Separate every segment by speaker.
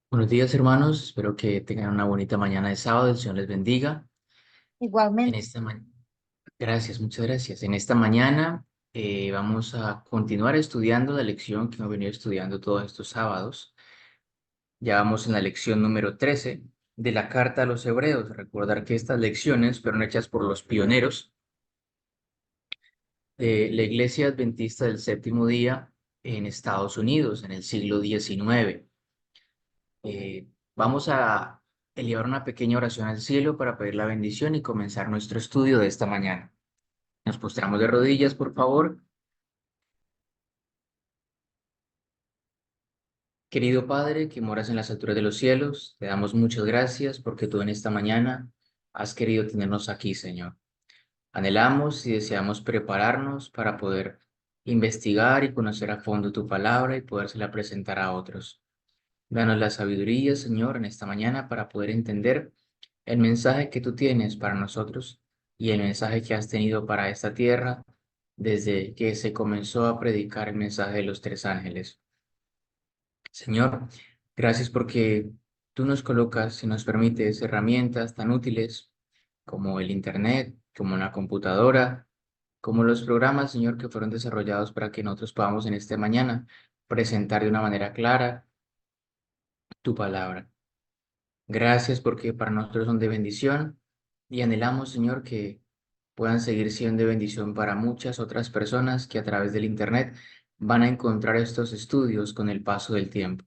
Speaker 1: Buenos días, hermanos. Espero que tengan una bonita mañana de sábado. El Señor les bendiga. En
Speaker 2: Igualmente.
Speaker 1: esta Gracias, muchas gracias. En esta mañana vamos a continuar estudiando la lección que hemos venido estudiando todos estos sábados. Ya vamos en la lección número 13 de la Carta a los Hebreos. Recordar que estas lecciones fueron hechas por los pioneros de la Iglesia Adventista del Séptimo Día en Estados Unidos en el siglo XIX. Vamos a elevar una pequeña oración al cielo para pedir la bendición y comenzar nuestro estudio de esta mañana. Nos postramos de rodillas, por favor. Querido Padre, que moras en las alturas de los cielos, te damos muchas gracias porque tú en esta mañana has querido tenernos aquí, Señor. Anhelamos y deseamos prepararnos para poder investigar y conocer a fondo tu palabra y podérsela presentar a otros. Danos la sabiduría, Señor, en esta mañana para poder entender el mensaje que tú tienes para nosotros y el mensaje que has tenido para esta tierra desde que se comenzó a predicar el mensaje de los tres ángeles. Señor, gracias porque tú nos colocas y nos permites herramientas tan útiles como el Internet, como una computadora, como los programas, Señor, que fueron desarrollados para que nosotros podamos en esta mañana presentar de una manera clara tu palabra. Gracias porque para nosotros son de bendición y anhelamos, Señor, que puedan seguir siendo de bendición para muchas otras personas que a través del Internet van a encontrar estos estudios con el paso del tiempo.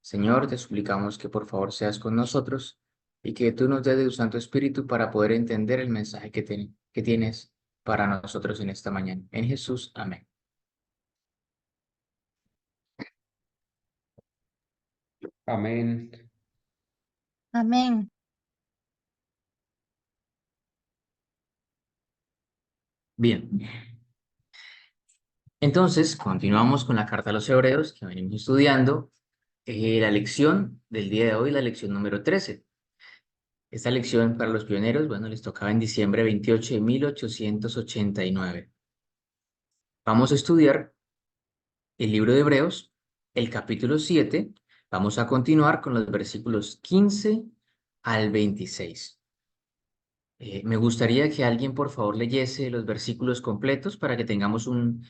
Speaker 1: Señor, te suplicamos que por favor seas con nosotros y que tú nos des de tu Santo Espíritu para poder entender el mensaje que tienes para nosotros en esta mañana. En Jesús, amén.
Speaker 3: Amén.
Speaker 2: Amén.
Speaker 1: Bien, entonces continuamos con la carta a los Hebreos que venimos estudiando. La lección del día de hoy, la lección número 13. Esta lección para los pioneros, bueno, les tocaba en diciembre 28 de 1889. Vamos a estudiar el libro de Hebreos, el capítulo 7. Vamos a continuar con los versículos 15 al 26. Me gustaría que alguien, por favor, leyese los versículos completos para que tengamos un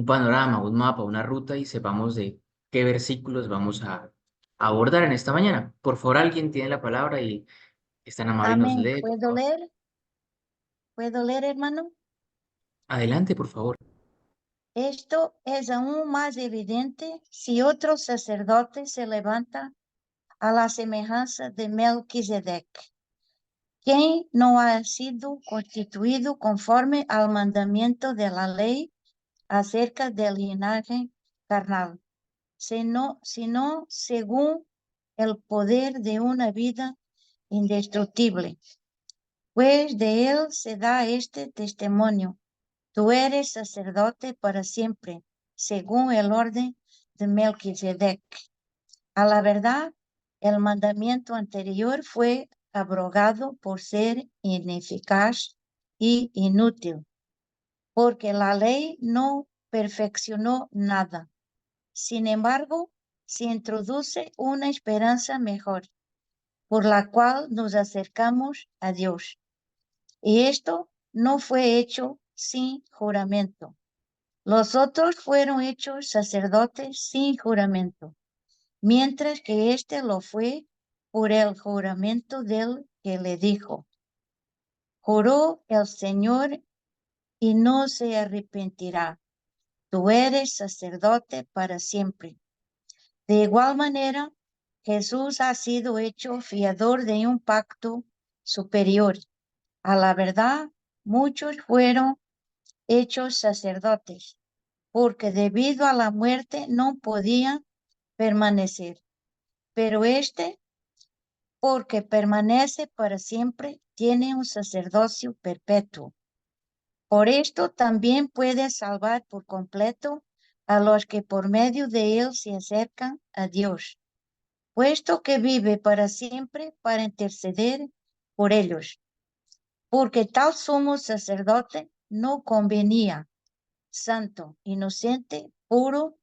Speaker 1: panorama, un mapa, una ruta y sepamos de qué versículos vamos a abordar en esta mañana. Por favor, alguien tiene la palabra y es tan amable y nos
Speaker 2: Amén.
Speaker 1: lee, por
Speaker 2: ¿Puedo
Speaker 1: favor.
Speaker 2: leer? ¿Puedo leer, hermano?
Speaker 1: Adelante, por favor.
Speaker 2: Esto es aún más evidente si otro sacerdote se levanta a la semejanza de Melquisedec, quien no ha sido constituido conforme al mandamiento de la ley acerca del linaje carnal, sino según el poder de una vida indestructible. Pues de él se da este testimonio: tú eres sacerdote para siempre, según el orden de Melquisedec. A la verdad, el mandamiento anterior fue abrogado por ser ineficaz y inútil, porque la ley no perfeccionó nada. Sin embargo, se introduce una esperanza mejor, por la cual nos acercamos a Dios. Y esto no fue hecho sin juramento. Los otros fueron hechos sacerdotes sin juramento, mientras que éste lo fue por el juramento del que le dijo: juró el Señor y no se arrepentirá, tú eres sacerdote para siempre. De igual manera, Jesús ha sido hecho fiador de un pacto superior. A la verdad, muchos fueron hechos sacerdotes, porque debido a la muerte no podían permanecer. Pero este, porque permanece para siempre, tiene un sacerdocio perpetuo. Por esto también puede salvar por completo a los que por medio de él se acercan a Dios, puesto que vive para siempre para interceder por ellos. Porque tal sumo sacerdote no convenía, santo, inocente, puro,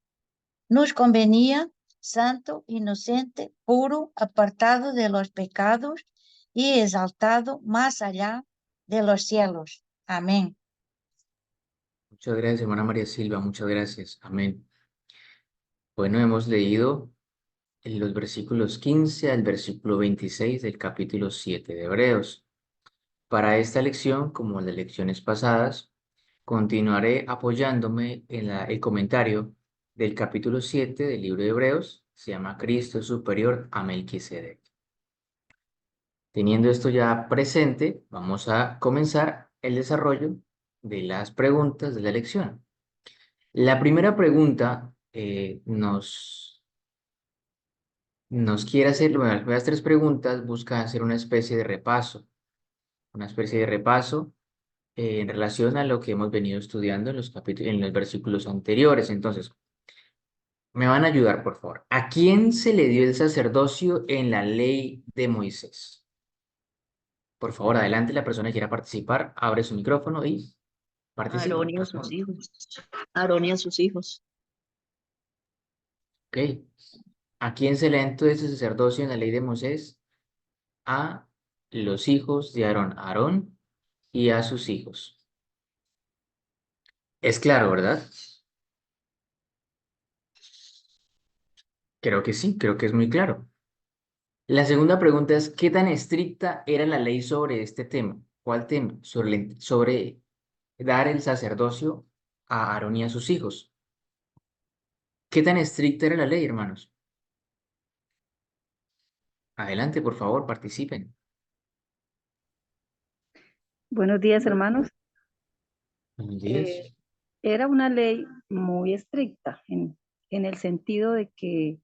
Speaker 2: nos convenía santo, inocente, puro, apartado de los pecados y exaltado más allá de los cielos. Amén.
Speaker 1: Muchas gracias, hermana María Silva, muchas gracias. Amén. Bueno, hemos leído en los versículos 15 al versículo 26 del capítulo 7 de Hebreos. Para esta lección, como en las lecciones pasadas, continuaré apoyándome en el comentario del capítulo 7 del libro de Hebreos, se llama Cristo es superior a Melquisedec. Teniendo esto ya presente, vamos a comenzar el desarrollo de las preguntas de la lección. La primera pregunta nos quiere hacer, bueno, las primeras tres preguntas buscan hacer una especie de repaso, en relación a lo que hemos venido estudiando en los capítulos, en los versículos anteriores. Entonces, me van a ayudar, por favor. ¿A quién se le dio el sacerdocio en la ley de Moisés? Por favor, adelante, la persona que quiera participar, abre su micrófono y participa,
Speaker 4: Aarón y a sus
Speaker 1: responde.
Speaker 4: hijos. Aarón y a sus hijos.
Speaker 1: Ok. ¿A quién se le dio entonces el sacerdocio en la ley de Moisés? A los hijos de Aarón, Aarón y a sus hijos. Es claro, ¿verdad? Creo que sí, creo que es muy claro. La segunda pregunta es, ¿qué tan estricta era la ley sobre este tema? ¿Cuál tema? Sobre dar el sacerdocio a Aarón y a sus hijos. ¿Qué tan estricta era la ley, hermanos? Adelante, por favor, participen.
Speaker 5: Buenos días, hermanos.
Speaker 1: Buenos días.
Speaker 5: Era una ley muy estricta en el sentido de que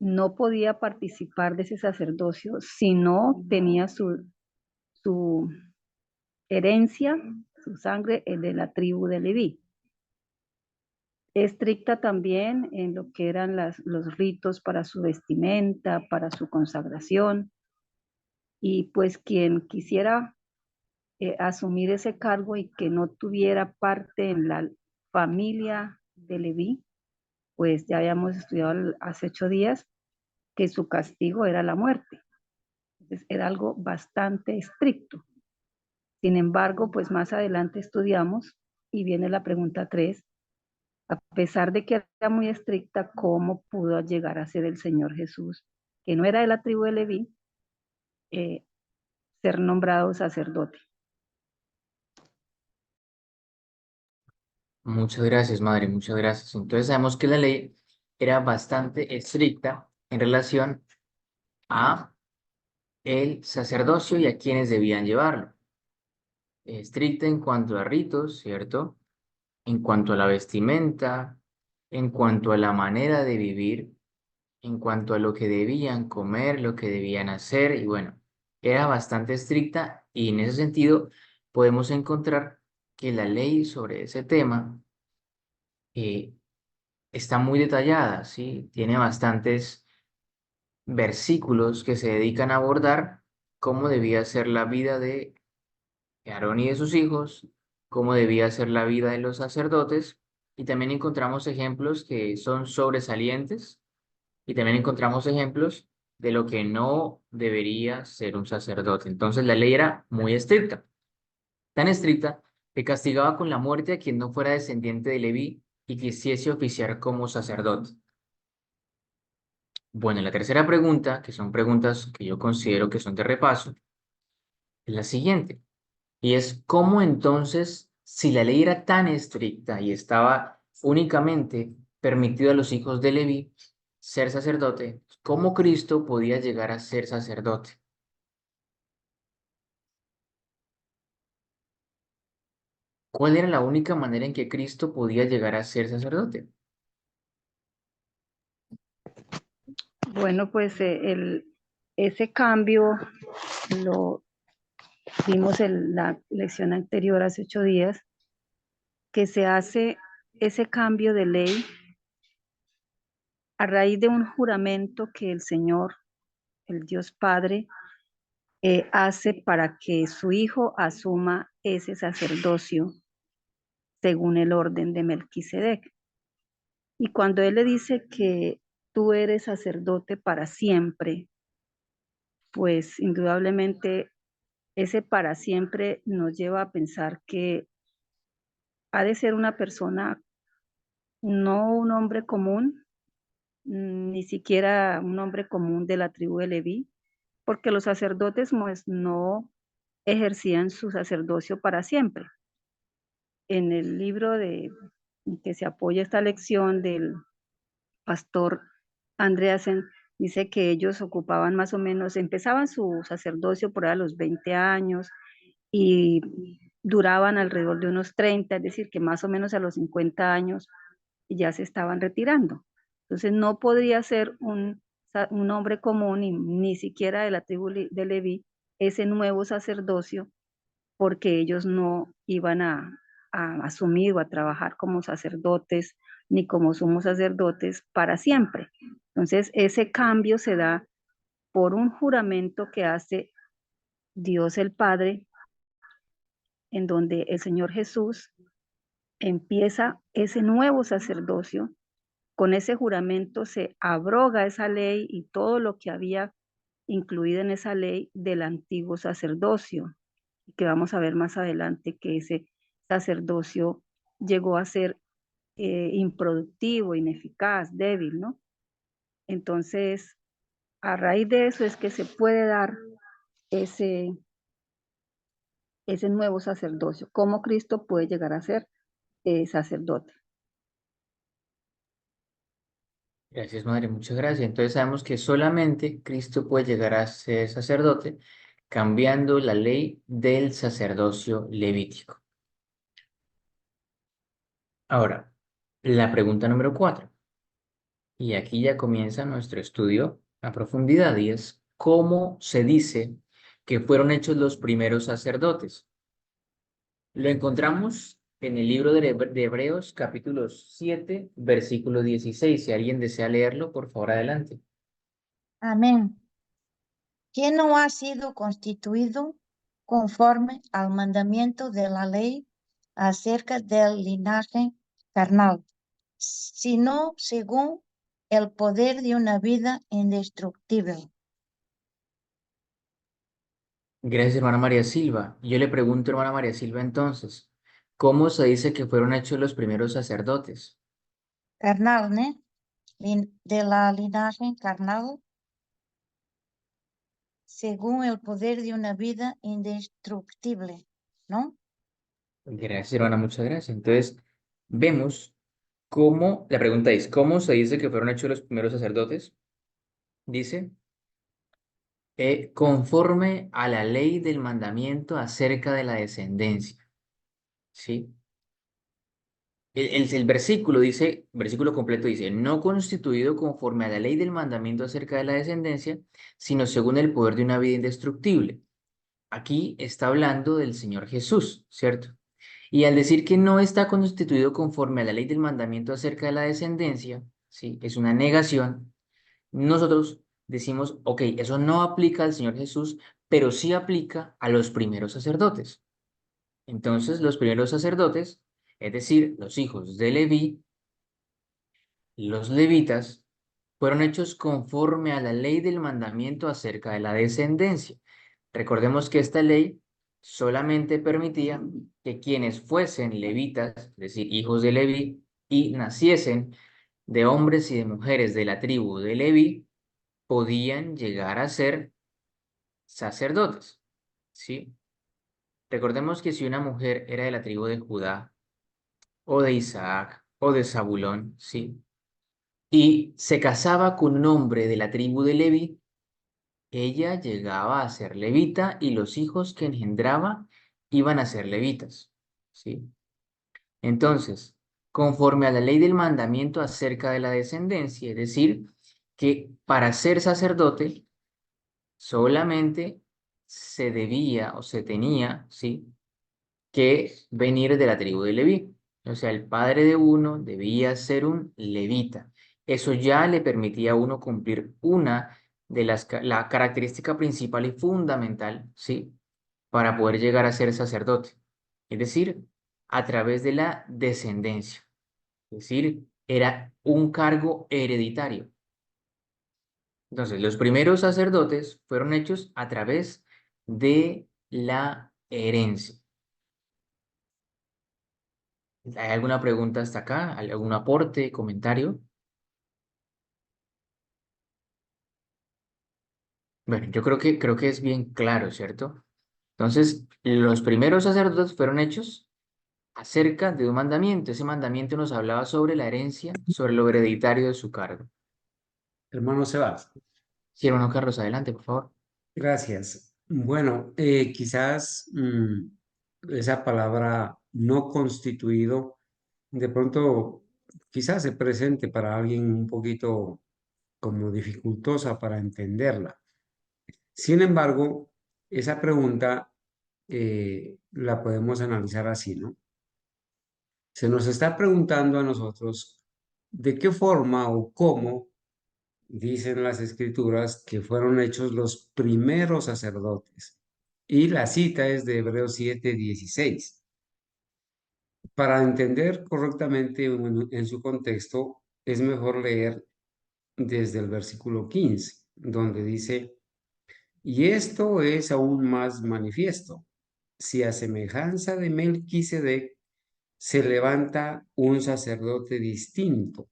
Speaker 5: no podía participar de ese sacerdocio si no tenía su herencia, su sangre de la tribu de Leví. Estricta también en lo que eran los ritos para su vestimenta, para su consagración. Y pues quien quisiera asumir ese cargo y que no tuviera parte en la familia de Leví, pues ya habíamos estudiado hace 8 días que su castigo era la muerte. Entonces era algo bastante estricto. Sin embargo, pues más adelante estudiamos y viene la pregunta 3, a pesar de que era muy estricta, ¿cómo pudo llegar a ser el Señor Jesús, que no era de la tribu de Leví, ser nombrado sacerdote?
Speaker 1: Muchas gracias, madre, muchas gracias. Entonces sabemos que la ley era bastante estricta en relación a el sacerdocio y a quienes debían llevarlo. Estricta en cuanto a ritos, ¿cierto? En cuanto a la vestimenta, en cuanto a la manera de vivir, en cuanto a lo que debían comer, lo que debían hacer, y bueno, era bastante estricta y en ese sentido podemos encontrar que la ley sobre ese tema eh, está muy detallada, ¿sí? Tiene bastantes versículos que se dedican a abordar cómo debía ser la vida de Aarón y de sus hijos, cómo debía ser la vida de los sacerdotes, y también encontramos ejemplos que son sobresalientes, y también encontramos ejemplos de lo que no debería ser un sacerdote. Entonces la ley era muy estricta, tan estricta que castigaba con la muerte a quien no fuera descendiente de Leví y quisiese oficiar como sacerdote. Bueno, la tercera pregunta, que son preguntas que yo considero que son de repaso, es la siguiente. Y es cómo entonces, si la ley era tan estricta y estaba únicamente permitido a los hijos de Leví ser sacerdote, ¿cómo Cristo podía llegar a ser sacerdote? ¿Cuál era la única manera en que Cristo podía llegar a ser sacerdote?
Speaker 5: Bueno, pues ese cambio lo vimos en la lección anterior hace 8 días, que se hace ese cambio de ley a raíz de un juramento que el Señor, el Dios Padre, hace para que su Hijo asuma ese sacerdocio según el orden de Melquisedec. Y cuando Él le dice que tú eres sacerdote para siempre, pues indudablemente ese para siempre nos lleva a pensar que ha de ser una persona, no un hombre común, ni siquiera un hombre común de la tribu de Leví, porque los sacerdotes pues no ejercían su sacerdocio para siempre. En el libro de que se apoya esta lección del pastor Andreasen, dice que ellos ocupaban más o menos, empezaban su sacerdocio por ahí a los 20 años y duraban alrededor de unos 30, es decir, que más o menos a los 50 años ya se estaban retirando. Entonces no podría ser un hombre común, ni siquiera de la tribu de Leví, ese nuevo sacerdocio, porque ellos no iban a asumir o a trabajar como sacerdotes ni como sumos sacerdotes para siempre. Entonces ese cambio se da por un juramento que hace Dios el Padre, en donde el Señor Jesús empieza ese nuevo sacerdocio. Con ese juramento se abroga esa ley y todo lo que había incluido en esa ley del antiguo sacerdocio, que vamos a ver más adelante que ese sacerdocio llegó a ser improductivo, ineficaz, débil, ¿no? Entonces, a raíz de eso es que se puede dar ese nuevo sacerdocio, cómo Cristo puede llegar a ser sacerdote.
Speaker 1: Gracias, Madre, muchas gracias. Entonces sabemos que solamente Cristo puede llegar a ser sacerdote cambiando la ley del sacerdocio levítico. Ahora, la pregunta número 4. Y aquí ya comienza nuestro estudio a profundidad y es ¿cómo se dice que fueron hechos los primeros sacerdotes? Lo encontramos en el libro de Hebreos, capítulo 7, versículo 16. Si alguien desea leerlo, por favor, adelante.
Speaker 2: Amén. ¿Quién no ha sido constituido conforme al mandamiento de la ley acerca del linaje carnal, sino según el poder de una vida indestructible?
Speaker 1: Gracias, hermana María Silva. Yo le pregunto, hermana María Silva, entonces, ¿cómo se dice que fueron hechos los primeros sacerdotes?
Speaker 2: Carnal, ¿no? De la linaje carnal, según el poder de una vida indestructible, ¿no?
Speaker 1: Gracias, hermana, muchas gracias. Entonces, vemos cómo, la pregunta es, ¿cómo se dice que fueron hechos los primeros sacerdotes? Dice, conforme a la ley del mandamiento acerca de la descendencia, ¿sí? El versículo dice, versículo completo dice, no constituido conforme a la ley del mandamiento acerca de la descendencia, sino según el poder de una vida indestructible. Aquí está hablando del Señor Jesús, ¿cierto? Y al decir que no está constituido conforme a la ley del mandamiento acerca de la descendencia, ¿sí? Es una negación. Nosotros decimos, ok, eso no aplica al Señor Jesús, pero sí aplica a los primeros sacerdotes. Entonces, los primeros sacerdotes, es decir, los hijos de Leví, los levitas, fueron hechos conforme a la ley del mandamiento acerca de la descendencia. Recordemos que esta ley solamente permitía que quienes fuesen levitas, es decir, hijos de Leví, y naciesen de hombres y de mujeres de la tribu de Leví, podían llegar a ser sacerdotes, ¿sí? Recordemos que si una mujer era de la tribu de Judá, o de Isaac, o de Zabulón, ¿sí? Y se casaba con un hombre de la tribu de Leví, ella llegaba a ser levita y los hijos que engendraba iban a ser levitas, ¿sí? Entonces, conforme a la ley del mandamiento acerca de la descendencia, es decir, que para ser sacerdote solamente se debía o se tenía, ¿sí? que venir de la tribu de Leví. O sea, el padre de uno debía ser un levita. Eso ya le permitía a uno cumplir una de la característica principal y fundamental, ¿sí? Para poder llegar a ser sacerdote. Es decir, a través de la descendencia. Es decir, era un cargo hereditario. Entonces, los primeros sacerdotes fueron hechos a través de la herencia. ¿Hay alguna pregunta hasta acá? ¿Algún aporte, comentario? Bueno, yo creo que es bien claro, ¿cierto? Entonces, los primeros sacerdotes fueron hechos acerca de un mandamiento. Ese mandamiento nos hablaba sobre la herencia, sobre lo hereditario de su cargo.
Speaker 3: Hermano Sebas,
Speaker 1: Sí, hermano Carlos, adelante, por favor.
Speaker 3: gracias. Bueno, quizás esa palabra no constituido de pronto quizás se presente para alguien un poquito como dificultosa para entenderla. Sin embargo, esa pregunta la podemos analizar así, ¿no? Se nos está preguntando a nosotros de qué forma o cómo dicen las escrituras que fueron hechos los primeros sacerdotes. Y la cita es de Hebreos 7:16. Para entender correctamente en su contexto, es mejor leer desde el versículo 15, donde dice, y esto es aún más manifiesto, si a semejanza de Melquisedec se levanta un sacerdote distinto.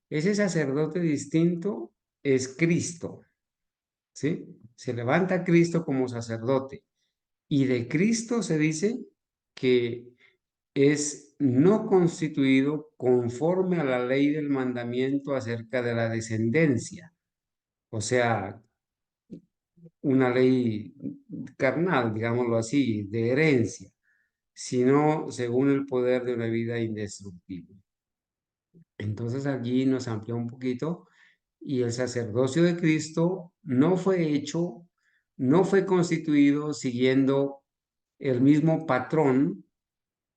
Speaker 3: Ese sacerdote distinto es Cristo, ¿sí? Se levanta Cristo como sacerdote y de Cristo se dice que es no constituido conforme a la ley del mandamiento acerca de la descendencia, o sea, una ley carnal, digámoslo así, de herencia, sino según el poder de una vida indestructible. Entonces allí nos amplía un poquito y el sacerdocio de Cristo no fue hecho, no fue constituido siguiendo el mismo patrón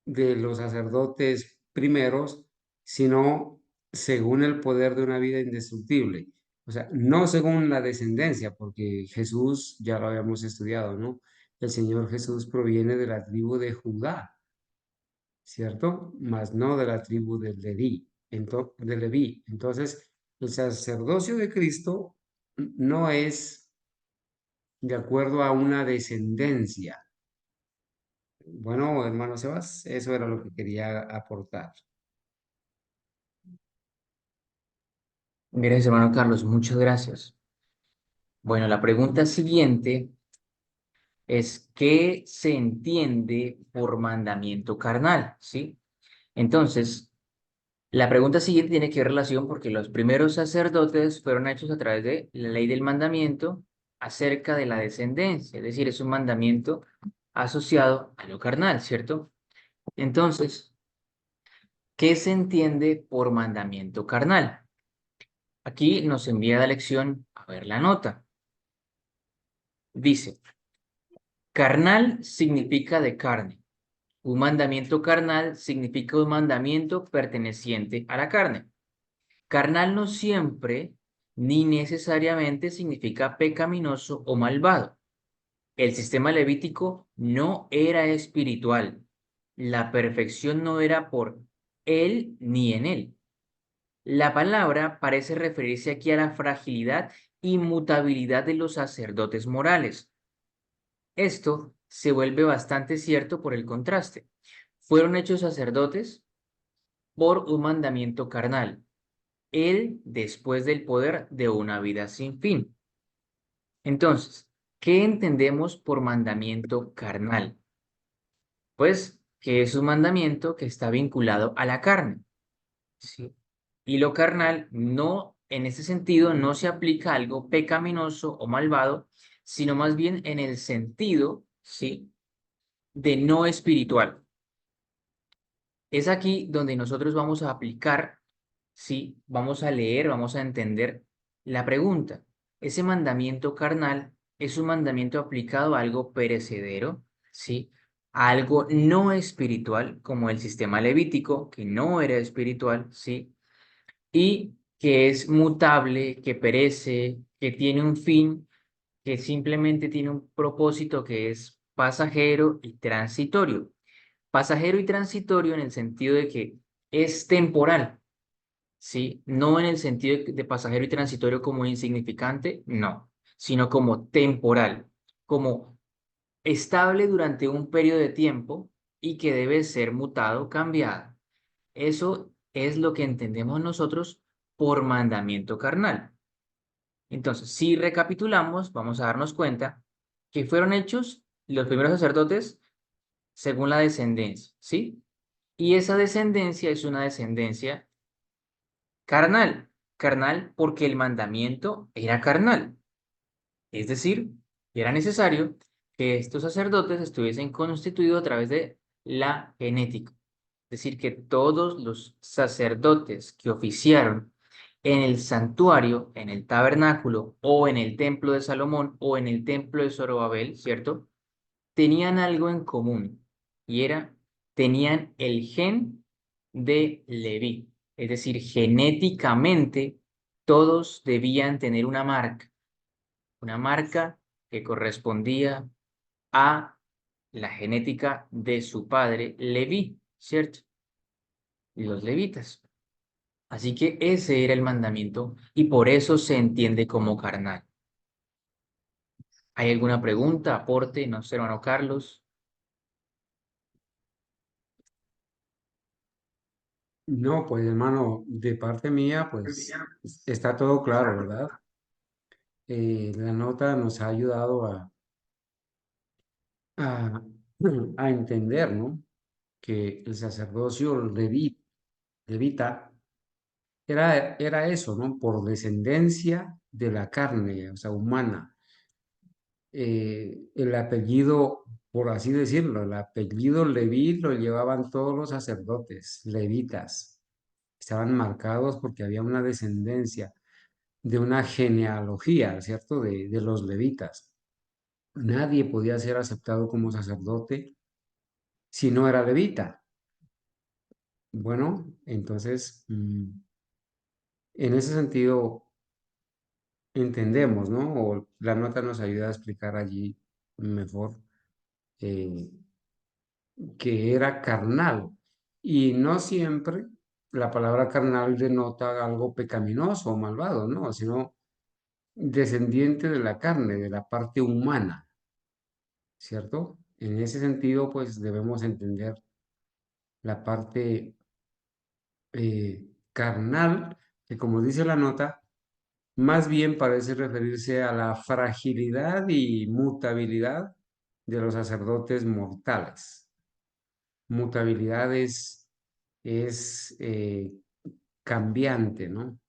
Speaker 3: de los sacerdotes primeros, sino según el poder de una vida indestructible. O sea, no según la descendencia, porque Jesús, ya lo habíamos estudiado, ¿no? El Señor Jesús proviene de la tribu de Judá, ¿cierto? Mas no de la tribu de Leví. Entonces, el sacerdocio de Cristo no es de acuerdo a una descendencia. Bueno, hermano Sebas, eso era lo que quería aportar.
Speaker 1: Gracias, hermano Carlos, muchas gracias. Bueno, la pregunta siguiente es, ¿qué se entiende por mandamiento carnal? ¿Sí? Entonces, la pregunta siguiente tiene que ver relación porque los primeros sacerdotes fueron hechos a través de la ley del mandamiento acerca de la descendencia, es decir, es un mandamiento asociado a lo carnal, ¿cierto? Entonces, ¿qué se entiende por mandamiento carnal? Aquí nos envía la lección a ver la nota. Dice, carnal significa de carne. Un mandamiento carnal significa un mandamiento perteneciente a la carne. Carnal no siempre ni necesariamente significa pecaminoso o malvado. El sistema levítico no era espiritual. La perfección no era por él ni en él. La palabra parece referirse aquí a la fragilidad y mutabilidad de los sacerdotes morales. Esto se vuelve bastante cierto por el contraste. Fueron hechos sacerdotes por un mandamiento carnal, él después del poder de una vida sin fin. Entonces, ¿qué entendemos por mandamiento carnal? Pues que es un mandamiento que está vinculado a la carne, ¿sí? Y lo carnal no, en ese sentido, no se aplica a algo pecaminoso o malvado, sino más bien en el sentido, ¿sí?, de no espiritual. Es aquí donde nosotros vamos a aplicar, ¿sí? Vamos a leer, vamos a entender la pregunta. Ese mandamiento carnal es un mandamiento aplicado a algo perecedero, ¿sí? A algo no espiritual, como el sistema levítico, que no era espiritual, ¿sí? Y que es mutable, que perece, que tiene un fin, que simplemente tiene un propósito que es pasajero y transitorio. Pasajero y transitorio en el sentido de que es temporal, ¿sí? No en el sentido de pasajero y transitorio como insignificante, no, sino como temporal, como estable durante un periodo de tiempo y que debe ser mutado, cambiado. Eso es lo que entendemos nosotros por mandamiento carnal. Entonces, si recapitulamos, vamos a darnos cuenta que fueron hechos los primeros sacerdotes según la descendencia, ¿sí? Y esa descendencia es una descendencia carnal. Carnal porque el mandamiento era carnal. Es decir, era necesario que estos sacerdotes estuviesen constituidos a través de la genética. Es decir, que todos los sacerdotes que oficiaron en el santuario, en el tabernáculo o en el templo de Salomón o en el templo de Zorobabel, ¿cierto? Tenían algo en común y tenían el gen de Leví. Es decir, genéticamente todos debían tener una marca que correspondía a la genética de su padre Leví, ¿cierto? Y los levitas. Así que ese era el mandamiento y por eso se entiende como carnal. ¿Hay alguna pregunta, aporte? No sé, hermano Carlos.
Speaker 3: No, pues hermano, de parte mía, pues está todo claro, ¿verdad? La nota nos ha ayudado a, a entender, ¿no? Que el sacerdocio levita era eso, ¿no? Por descendencia de la carne, o sea, humana. El apellido, por así decirlo, el apellido Leví lo llevaban todos los sacerdotes, levitas. Estaban marcados porque había una descendencia de una genealogía, ¿cierto? De los levitas. Nadie podía ser aceptado como sacerdote si no era levita. Bueno, entonces, en ese sentido, entendemos, ¿no? O la nota nos ayuda a explicar allí mejor eh, que era carnal. Y no siempre la palabra carnal denota algo pecaminoso o malvado, ¿no? Sino descendiente de la carne, de la parte humana, ¿cierto? En ese sentido, pues debemos entender la parte carnal, que como dice la nota, más bien parece referirse a la fragilidad y mutabilidad de los sacerdotes mortales. Mutabilidad es cambiante, ¿no?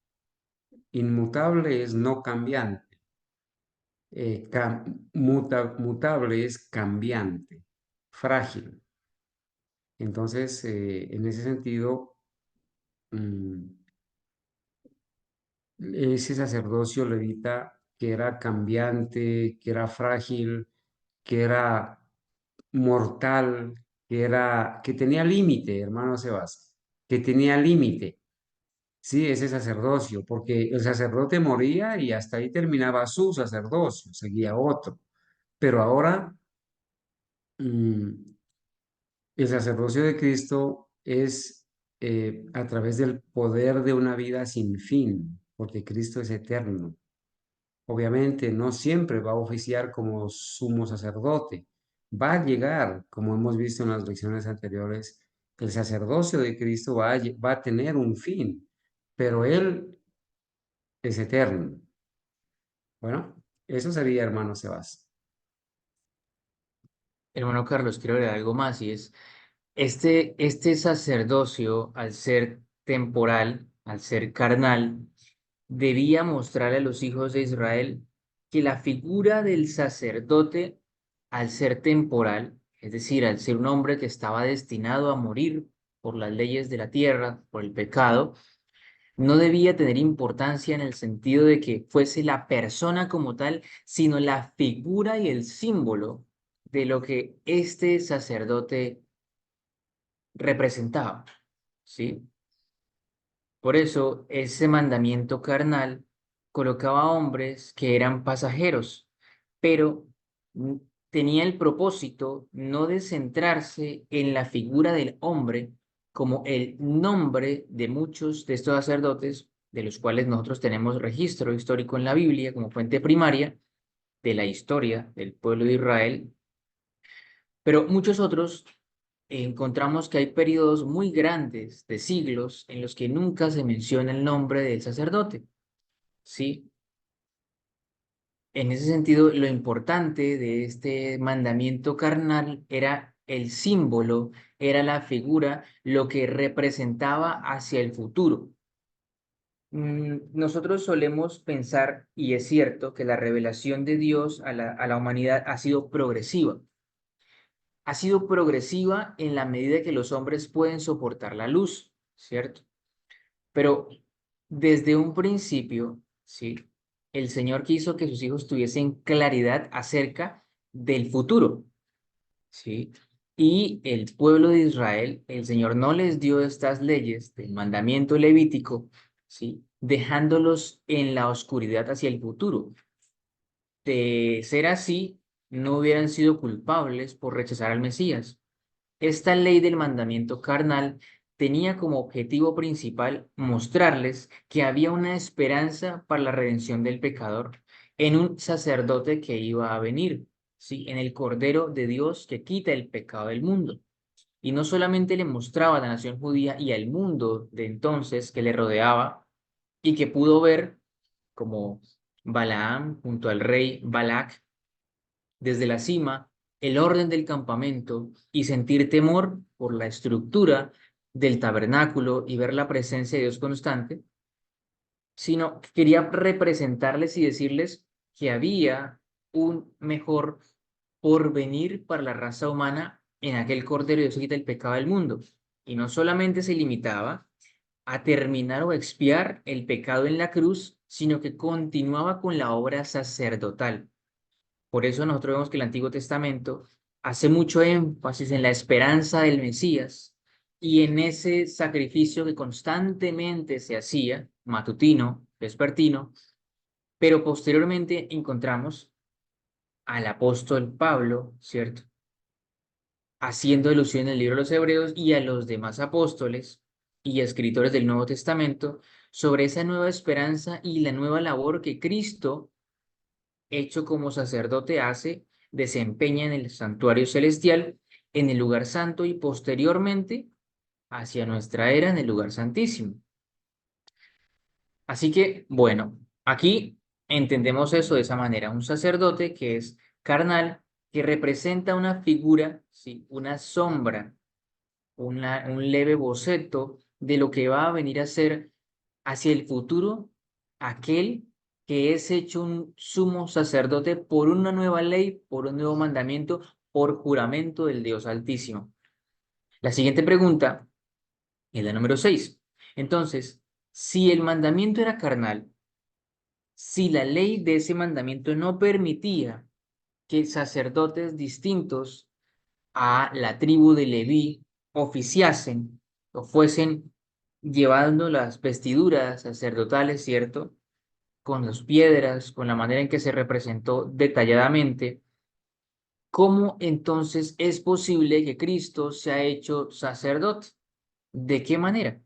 Speaker 3: Inmutable es no cambiante. Mutable es cambiante, frágil. Entonces, en ese sentido, mm, ese sacerdocio levita que era cambiante, que era frágil, que era mortal, que tenía límite, hermano Sebas, que tenía límite, sí, ese sacerdocio, porque el sacerdote moría y hasta ahí terminaba su sacerdocio, seguía otro. Pero ahora mm, el sacerdocio de Cristo es a través del poder de una vida sin fin, porque Cristo es eterno. Obviamente no siempre va a oficiar como sumo sacerdote. Va a llegar, como hemos visto en las lecciones anteriores, el sacerdocio de Cristo va a tener un fin, pero Él es eterno. Bueno, eso sería, hermano Sebas.
Speaker 1: Hermano Carlos, quiero agregar algo más y es, este sacerdocio, al ser temporal, al ser carnal, debía mostrarle a los hijos de Israel que la figura del sacerdote, al ser temporal, es decir, al ser un hombre que estaba destinado a morir por las leyes de la tierra, por el pecado, no debía tener importancia en el sentido de que fuese la persona como tal, sino la figura y el símbolo de lo que este sacerdote representaba, ¿sí? Por eso ese mandamiento carnal colocaba a hombres que eran pasajeros, pero tenía el propósito no de centrarse en la figura del hombre, como el nombre de muchos de estos sacerdotes, de los cuales nosotros tenemos registro histórico en la Biblia como fuente primaria de la historia del pueblo de Israel, pero muchos otros encontramos que hay periodos muy grandes de siglos en los que nunca se menciona el nombre del sacerdote, ¿sí? En ese sentido, lo importante de este mandamiento carnal era el símbolo, era la figura, lo que representaba hacia el futuro. Nosotros solemos pensar, y es cierto, que la revelación de Dios a la humanidad ha sido progresiva. Ha sido progresiva en la medida que los hombres pueden soportar la luz, ¿cierto? Pero desde un principio, ¿sí? El Señor quiso que sus hijos tuviesen claridad acerca del futuro, ¿sí? Y el pueblo de Israel, el Señor no les dio estas leyes del mandamiento levítico, ¿sí? Dejándolos en la oscuridad hacia el futuro. De ser así, no hubieran sido culpables por rechazar al Mesías. Esta ley del mandamiento carnal tenía como objetivo principal mostrarles que había una esperanza para la redención del pecador en un sacerdote que iba a venir, ¿sí? En el Cordero de Dios que quita el pecado del mundo. Y no solamente le mostraba a la nación judía y al mundo de entonces que le rodeaba y que pudo ver como Balaam junto al rey Balac desde la cima el orden del campamento y sentir temor por la estructura del tabernáculo y ver la presencia de Dios constante, sino que quería representarles y decirles que había un mejor porvenir para la raza humana en aquel Cordero de Dios que quita el pecado del mundo. Y no solamente se limitaba a terminar o expiar el pecado en la cruz, sino que continuaba con la obra sacerdotal. Por eso nosotros vemos que el Antiguo Testamento hace mucho énfasis en la esperanza del Mesías y en ese sacrificio que constantemente se hacía, matutino, vespertino, pero posteriormente encontramos al apóstol Pablo, ¿cierto? Haciendo alusión en el libro de los Hebreos y a los demás apóstoles y escritores del Nuevo Testamento sobre esa nueva esperanza y la nueva labor que Cristo hecho como sacerdote desempeña en el santuario celestial, en el lugar santo y posteriormente hacia nuestra era en el lugar santísimo. Así que, bueno, aquí entendemos eso de esa manera, un sacerdote que es carnal, que representa una figura, ¿sí? Una sombra, un leve boceto de lo que va a venir a ser hacia el futuro aquel que es hecho un sumo sacerdote por una nueva ley, por un nuevo mandamiento, por juramento del Dios Altísimo. La siguiente pregunta es la número 6. Entonces, si el mandamiento era carnal, si la ley de ese mandamiento no permitía que sacerdotes distintos a la tribu de Leví oficiasen o fuesen llevando las vestiduras sacerdotales, ¿cierto? Con las piedras, con la manera en que se representó detalladamente, ¿cómo entonces es posible que Cristo se ha hecho sacerdote? ¿De qué manera?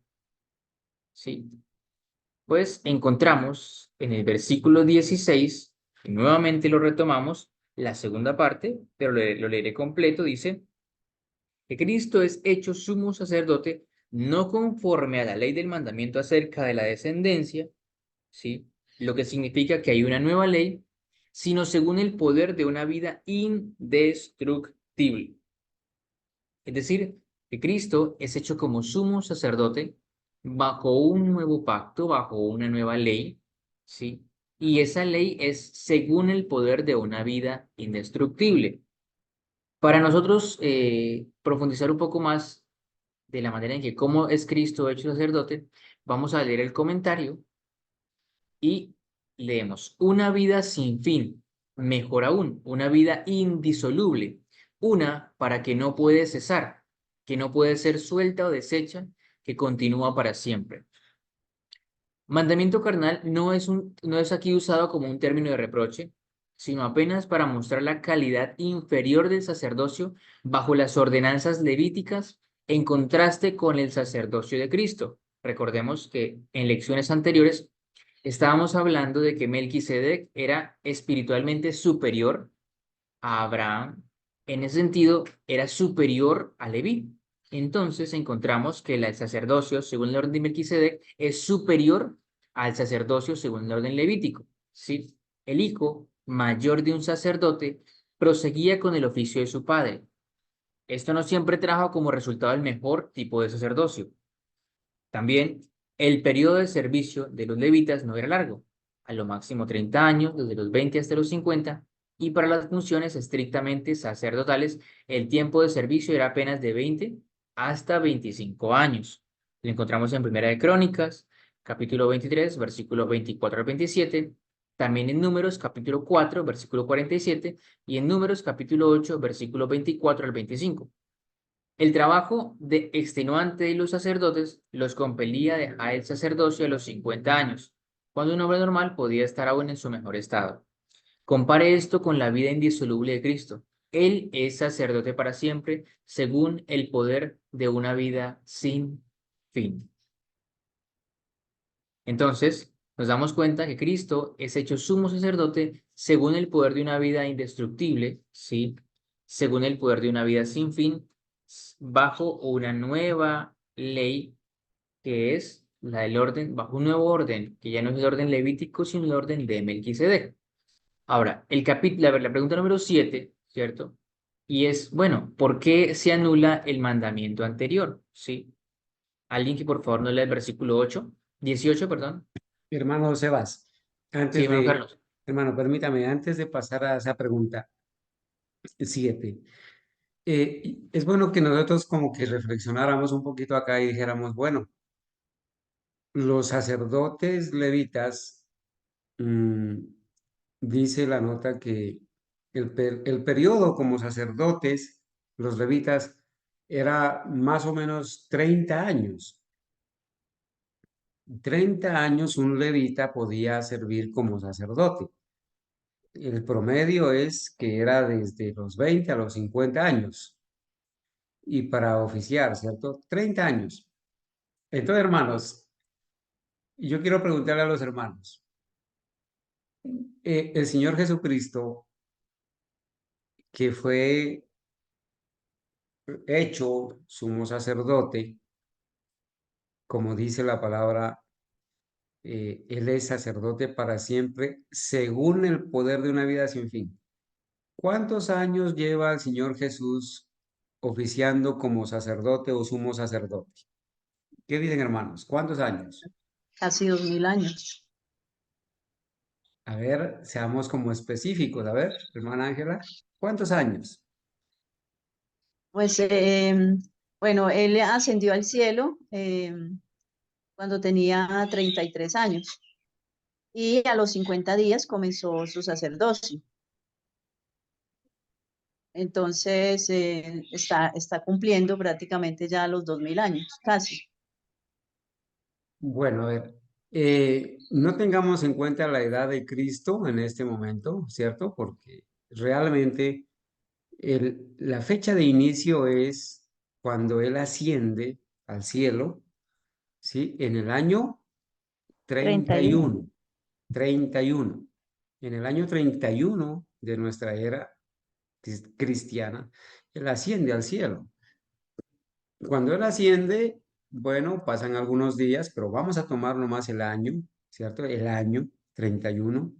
Speaker 1: Sí, pues encontramos en el versículo 16, y nuevamente lo retomamos, la segunda parte, pero lo leeré completo, dice que Cristo es hecho sumo sacerdote no conforme a la ley del mandamiento acerca de la descendencia, ¿sí? Lo que significa que hay una nueva ley, sino según el poder de una vida indestructible. Es decir, que Cristo es hecho como sumo sacerdote bajo un nuevo pacto, bajo una nueva ley, ¿sí? Y esa ley es según el poder de una vida indestructible. Para nosotros profundizar un poco más de la manera en que cómo es Cristo hecho sacerdote, vamos a leer el comentario y leemos, una vida sin fin, mejor aún, una vida indisoluble, una para que no puede cesar, que no puede ser suelta o deshecha, que continúa para siempre. Mandamiento carnal no es aquí usado como un término de reproche, sino apenas para mostrar la calidad inferior del sacerdocio bajo las ordenanzas levíticas en contraste con el sacerdocio de Cristo. Recordemos que en lecciones anteriores estábamos hablando de que Melquisedec era espiritualmente superior a Abraham. En ese sentido, era superior a Leví. Entonces encontramos que el sacerdocio, según el orden de Melquisedec, es superior al sacerdocio según el orden levítico. ¿Sí? El hijo mayor de un sacerdote proseguía con el oficio de su padre. Esto no siempre trajo como resultado el mejor tipo de sacerdocio. También el periodo de servicio de los levitas no era largo, a lo máximo 30 años, desde los 20 hasta los 50, y para las funciones estrictamente sacerdotales, el tiempo de servicio era apenas de 20 hasta 25 años. Lo encontramos en Primera de Crónicas, capítulo 23, versículo 24 al 27, también en Números, capítulo 4, versículo 47, y en Números, capítulo 8, versículo 24 al 25. El trabajo extenuante de los sacerdotes los compelía a dejar el sacerdocio a los 50 años, cuando un hombre normal podía estar aún en su mejor estado. Compare esto con la vida indisoluble de Cristo. Él es sacerdote para siempre, según el poder de una vida sin fin. Entonces, nos damos cuenta que Cristo es hecho sumo sacerdote según el poder de una vida indestructible, ¿sí? Según el poder de una vida sin fin, bajo una nueva ley que es la del orden, bajo un nuevo orden, que ya no es el orden levítico, sino el orden de Melquisedec. Ahora, la pregunta número 7, ¿cierto? Y es, bueno, ¿por qué se anula el mandamiento anterior? ¿Sí? Alguien que por favor no lea el versículo 18, perdón.
Speaker 3: Hermano Sebas,
Speaker 1: Sí, hermano Carlos.
Speaker 3: hermano, permítame, antes de pasar a esa pregunta 7, es bueno que nosotros como que reflexionáramos un poquito acá y dijéramos, bueno, los sacerdotes levitas, dice la nota que el periodo como sacerdotes, los levitas, era más o menos 30 años. 30 años un levita podía servir como sacerdote. El promedio es que era desde los 20 a los 50 años. Y para oficiar, ¿cierto? 30 años. Entonces, hermanos, yo quiero preguntarle a los hermanos, el Señor Jesucristo, que fue hecho sumo sacerdote, como dice la palabra, Él es sacerdote para siempre, según el poder de una vida sin fin. ¿Cuántos años lleva el Señor Jesús oficiando como sacerdote o sumo sacerdote? ¿Qué dicen, hermanos? ¿Cuántos años?
Speaker 4: Casi 2000 años.
Speaker 3: A ver, seamos como específicos. A ver, hermana Ángela, ¿cuántos años?
Speaker 4: Pues bueno, él ascendió al cielo cuando tenía 33 años y a los 50 días comenzó su sacerdocio. Entonces está cumpliendo prácticamente ya los 2000 años, casi.
Speaker 3: Bueno, a ver, no tengamos en cuenta la edad de Cristo en este momento, ¿cierto? Porque realmente la fecha de inicio es cuando Él asciende al cielo, ¿sí? En el año 31. 31. En el año 31 de nuestra era cristiana, Él asciende al cielo. Cuando Él asciende, bueno, pasan algunos días, pero vamos a tomar nomás el año, ¿cierto? El año 31.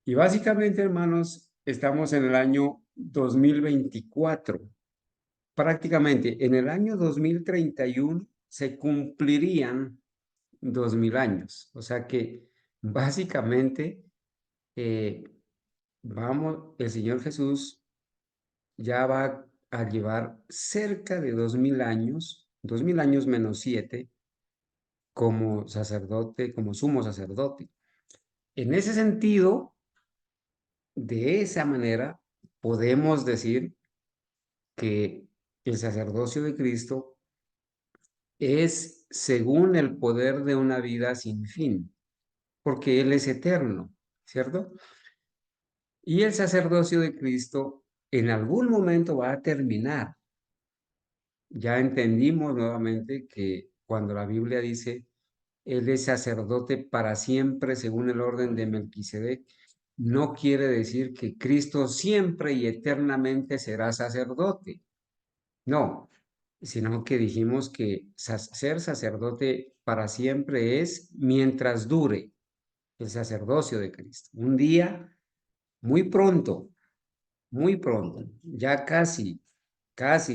Speaker 3: Y básicamente, hermanos, estamos en el año 2024. Prácticamente en el año 2031 se cumplirían 2000 años. O sea que básicamente el Señor Jesús ya va a llevar cerca de 2000 años, 2000 años menos 7, como sacerdote, como sumo sacerdote. En ese sentido, de esa manera, podemos decir que el sacerdocio de Cristo es según el poder de una vida sin fin, porque Él es eterno, ¿cierto? Y el sacerdocio de Cristo en algún momento va a terminar. Ya entendimos nuevamente que cuando la Biblia dice, Él es sacerdote para siempre según el orden de Melquisedec, no quiere decir que Cristo siempre y eternamente será sacerdote. No, sino que dijimos que ser sacerdote para siempre es mientras dure el sacerdocio de Cristo. Un día, muy pronto, ya casi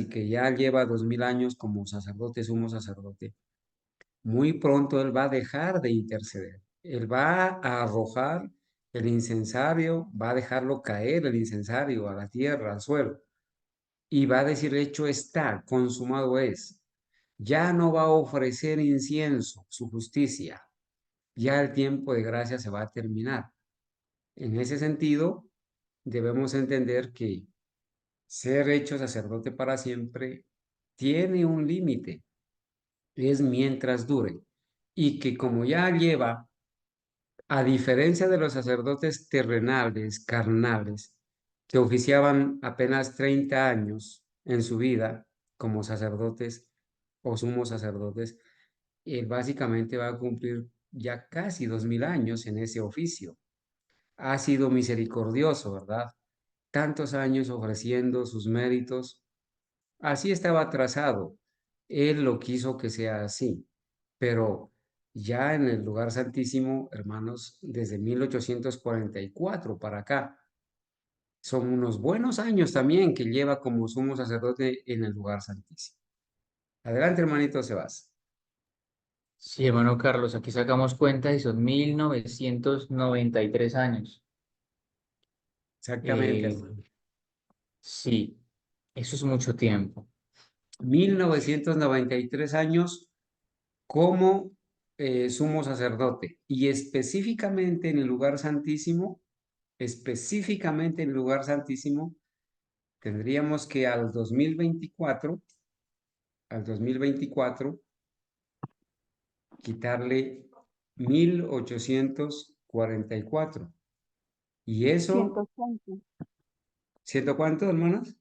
Speaker 3: que ya lleva 2000 años como sacerdote, sumo sacerdote. Muy pronto Él va a dejar de interceder. Él va a arrojar el incensario, va a dejarlo caer el incensario a la tierra, al suelo, y va a decir, hecho está, consumado es. Ya no va a ofrecer incienso, su justicia. Ya el tiempo de gracia se va a terminar. En ese sentido, debemos entender que ser hecho sacerdote para siempre tiene un límite, es mientras dure. Y que como ya lleva, a diferencia de los sacerdotes terrenales, carnales, que oficiaban apenas 30 años en su vida como sacerdotes o sumos sacerdotes, él básicamente va a cumplir ya casi 2000 años en ese oficio. Ha sido misericordioso, ¿verdad? Tantos años ofreciendo sus méritos. Así estaba trazado. Él lo quiso que sea así. Pero ya en el lugar santísimo, hermanos, desde 1844 para acá, son unos buenos años también que lleva como sumo sacerdote en el lugar santísimo. Adelante, hermanito Sebas.
Speaker 1: Sí, hermano Carlos, aquí sacamos cuenta y son 1993 años.
Speaker 3: Exactamente,
Speaker 1: Eh,
Speaker 3: hermano.
Speaker 1: sí, eso es mucho tiempo.
Speaker 3: 1993 años como sumo sacerdote y específicamente en el lugar santísimo, tendríamos que al 2024, quitarle 1844. Y eso,
Speaker 5: 180,
Speaker 3: ¿ciento cuánto, hermanos?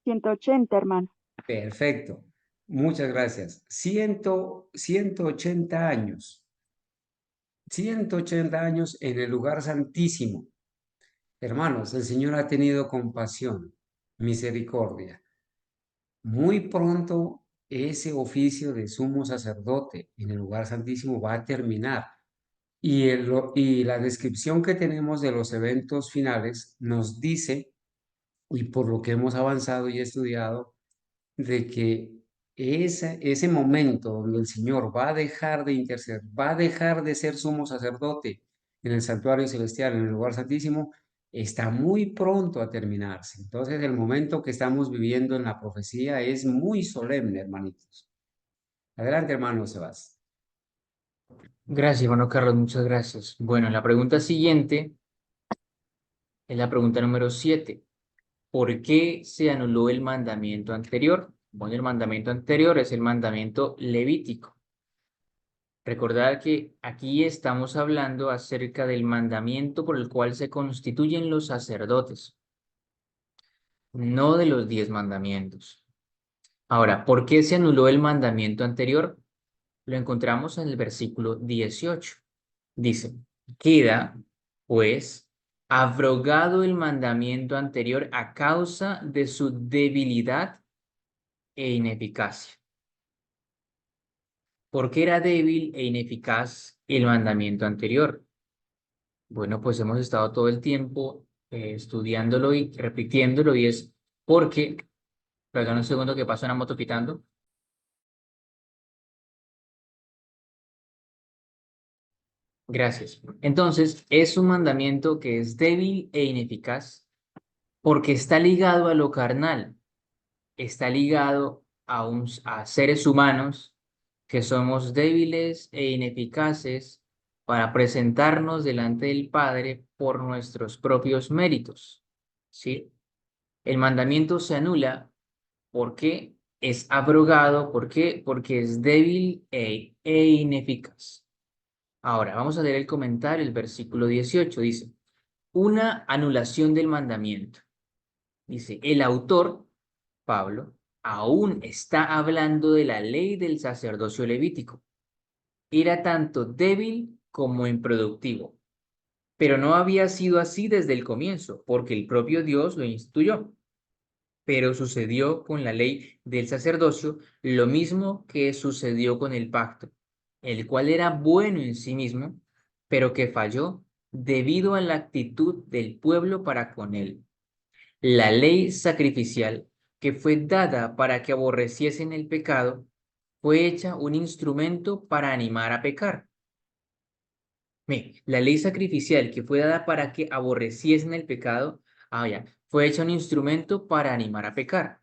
Speaker 5: 180, hermano.
Speaker 3: Perfecto. Muchas gracias. 180 años. 180 años en el lugar santísimo. Hermanos, el Señor ha tenido compasión, misericordia. Muy pronto ese oficio de sumo sacerdote en el lugar santísimo va a terminar. Y la descripción que tenemos de los eventos finales nos dice, y por lo que hemos avanzado y estudiado, de que ese momento donde el Señor va a dejar de interceder, va a dejar de ser sumo sacerdote en el santuario celestial, en el lugar santísimo, está muy pronto a terminarse. Entonces, el momento que estamos viviendo en la profecía es muy solemne, hermanitos. Adelante, hermano Sebas.
Speaker 1: Gracias, hermano Carlos, muchas gracias. Bueno, la pregunta siguiente es la pregunta número 7. ¿Por qué se anuló el mandamiento anterior? Bueno, el mandamiento anterior es el mandamiento levítico. Recordad que aquí estamos hablando acerca del mandamiento por el cual se constituyen los sacerdotes, no de los 10 mandamientos. Ahora, ¿por qué se anuló el mandamiento anterior? Lo encontramos en el versículo 18. Dice, queda, pues, abrogado el mandamiento anterior a causa de su debilidad e ineficacia. ¿Por qué era débil e ineficaz el mandamiento anterior? Bueno, pues hemos estado todo el tiempo estudiándolo y repitiéndolo y es porque, perdón un segundo que pasa una moto pitando. Gracias. Entonces, es un mandamiento que es débil e ineficaz porque está ligado a lo carnal, está ligado a seres humanos que somos débiles e ineficaces para presentarnos delante del Padre por nuestros propios méritos. ¿Sí? El mandamiento se anula porque es abrogado. ¿Por qué? Porque es débil e ineficaz. Ahora, vamos a leer el comentario, el versículo 18 dice, una anulación del mandamiento. Dice, el autor, Pablo, aún está hablando de la ley del sacerdocio levítico. Era tanto débil como improductivo, pero no había sido así desde el comienzo, porque el propio Dios lo instituyó. Pero sucedió con la ley del sacerdocio lo mismo que sucedió con el pacto, el cual era bueno en sí mismo, pero que falló debido a la actitud del pueblo para con él. La ley sacrificial, que fue dada para que aborreciesen el pecado, fue hecha un instrumento para animar a pecar. La ley sacrificial que fue dada para que aborreciesen el pecado, fue hecha un instrumento para animar a pecar.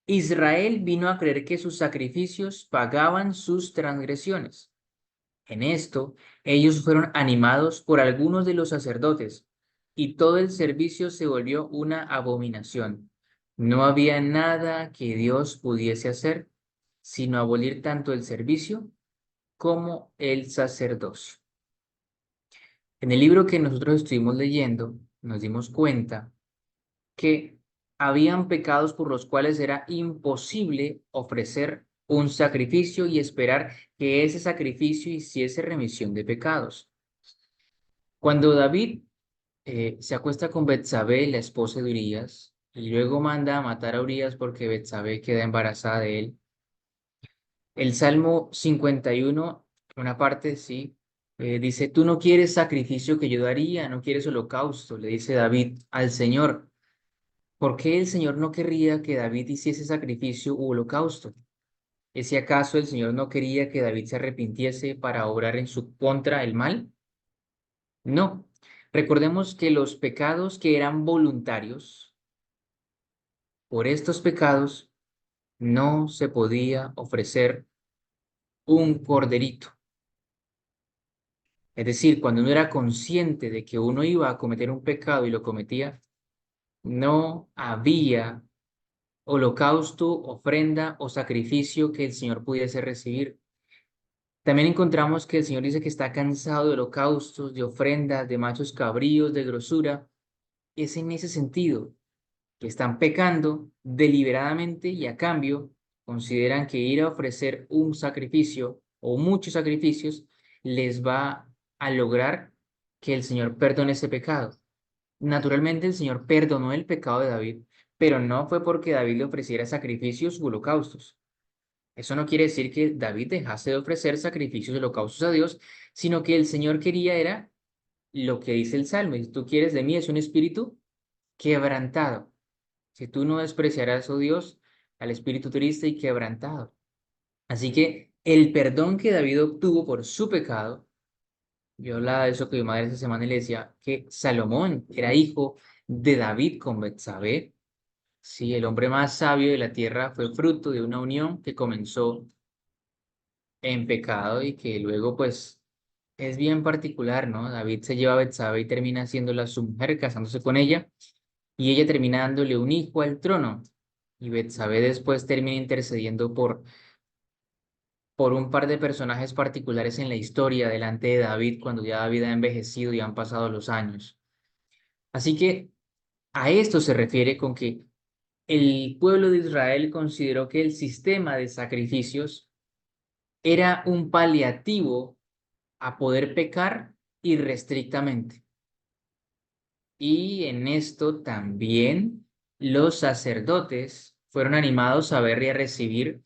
Speaker 1: Israel vino a creer que sus sacrificios pagaban sus transgresiones. En esto, ellos fueron animados por algunos de los sacerdotes, y todo el servicio se volvió una abominación. No había nada que Dios pudiese hacer, sino abolir tanto el servicio como el sacerdocio. En el libro que nosotros estuvimos leyendo, nos dimos cuenta que habían pecados por los cuales era imposible ofrecer un sacrificio y esperar que ese sacrificio hiciese remisión de pecados. Cuando David se acuesta con Betsabé, la esposa de Urías, y luego manda a matar a Urías porque Betsabé queda embarazada de él, el Salmo 51, una parte, sí, dice, tú no quieres sacrificio que yo daría, no quieres holocausto, le dice David al Señor. ¿Por qué el Señor no querría que David hiciese sacrificio u holocausto? ¿Es si acaso el Señor no quería que David se arrepintiese para obrar en su contra el mal? No. Recordemos que los pecados que eran voluntarios, por estos pecados no se podía ofrecer un corderito. Es decir, cuando uno era consciente de que uno iba a cometer un pecado y lo cometía, no había holocausto, ofrenda o sacrificio que el Señor pudiese recibir. También encontramos que el Señor dice que está cansado de holocaustos, de ofrendas, de machos cabríos, de grosura. Es en ese sentido que están pecando deliberadamente y a cambio consideran que ir a ofrecer un sacrificio o muchos sacrificios les va a lograr que el Señor perdone ese pecado. Naturalmente el Señor perdonó el pecado de David, pero no fue porque David le ofreciera sacrificios u holocaustos. Eso no quiere decir que David dejase de ofrecer sacrificios y holocaustos a Dios, sino que el Señor quería era lo que dice el Salmo. Si tú quieres de mí es un espíritu quebrantado. Si tú no despreciarás, oh Dios, al espíritu triste y quebrantado. Así que el perdón que David obtuvo por su pecado, yo hablaba de eso con mi madre esta semana y le decía que Salomón era hijo de David con Betsabé. Sí, el hombre más sabio de la tierra fue fruto de una unión que comenzó en pecado y que luego pues es bien particular, ¿no? David se lleva a Betsabé y termina haciéndola su mujer, casándose con ella, y ella termina dándole un hijo al trono. Y Betsabé después termina intercediendo por un par de personajes particulares en la historia delante de David cuando ya David ha envejecido y han pasado los años. Así que a esto se refiere con que el pueblo de Israel consideró que el sistema de sacrificios era un paliativo a poder pecar irrestrictamente. Y en esto también los sacerdotes fueron animados a ver y a recibir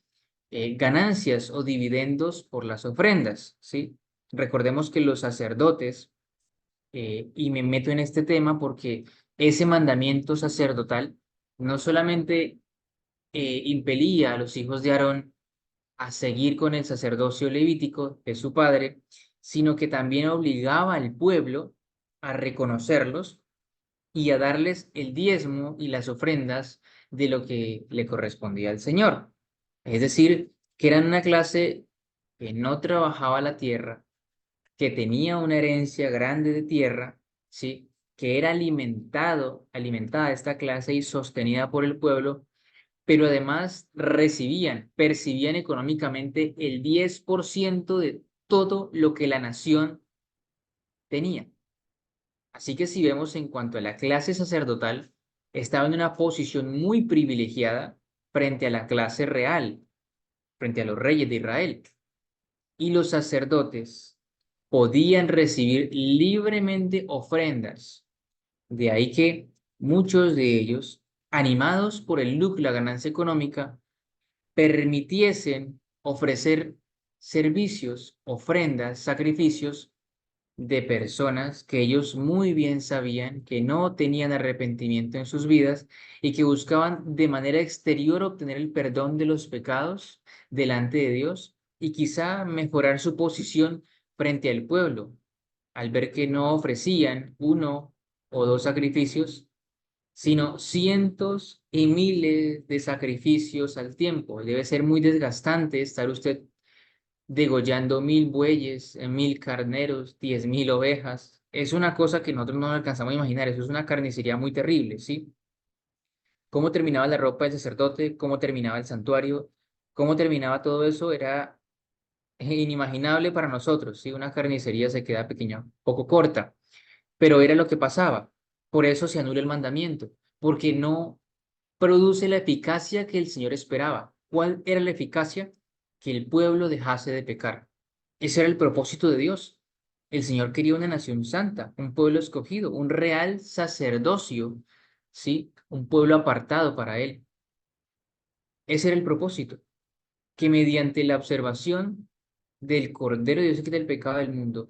Speaker 1: ganancias o dividendos por las ofrendas, ¿sí? Recordemos que los sacerdotes, y me meto en este tema porque ese mandamiento sacerdotal no solamente impelía a los hijos de Aarón a seguir con el sacerdocio levítico de su padre, sino que también obligaba al pueblo a reconocerlos y a darles el diezmo y las ofrendas de lo que le correspondía al Señor. Es decir, que eran una clase que no trabajaba la tierra, que tenía una herencia grande de tierra, ¿sí? Que era alimentada esta clase y sostenida por el pueblo, pero además percibían económicamente el 10% de todo lo que la nación tenía. Así que si vemos en cuanto a la clase sacerdotal, estaba en una posición muy privilegiada frente a la clase real, frente a los reyes de Israel. Y los sacerdotes podían recibir libremente ofrendas. De ahí que muchos de ellos, animados por el lucro y la ganancia económica, permitiesen ofrecer servicios, ofrendas, sacrificios de personas que ellos muy bien sabían que no tenían arrepentimiento en sus vidas y que buscaban de manera exterior obtener el perdón de los pecados delante de Dios y quizá mejorar su posición frente al pueblo, al ver que no ofrecían uno o dos sacrificios, sino cientos y miles de sacrificios al tiempo. Debe ser muy desgastante estar usted degollando 1000 bueyes, 1000 carneros, 10.000 ovejas. Es una cosa que nosotros no alcanzamos a imaginar. Eso es una carnicería muy terrible, ¿sí? Cómo terminaba la ropa del sacerdote, cómo terminaba el santuario, cómo terminaba todo eso era inimaginable para nosotros, ¿sí? Una carnicería se queda pequeña, poco corta, pero era lo que pasaba. Por eso se anula el mandamiento, porque no produce la eficacia que el Señor esperaba. ¿Cuál era la eficacia? Que el pueblo dejase de pecar. Ese era el propósito de Dios. El Señor quería una nación santa, un pueblo escogido, un real sacerdocio, ¿sí? Un pueblo apartado para Él. Ese era el propósito, que mediante la observación del Cordero de Dios que quita el pecado del mundo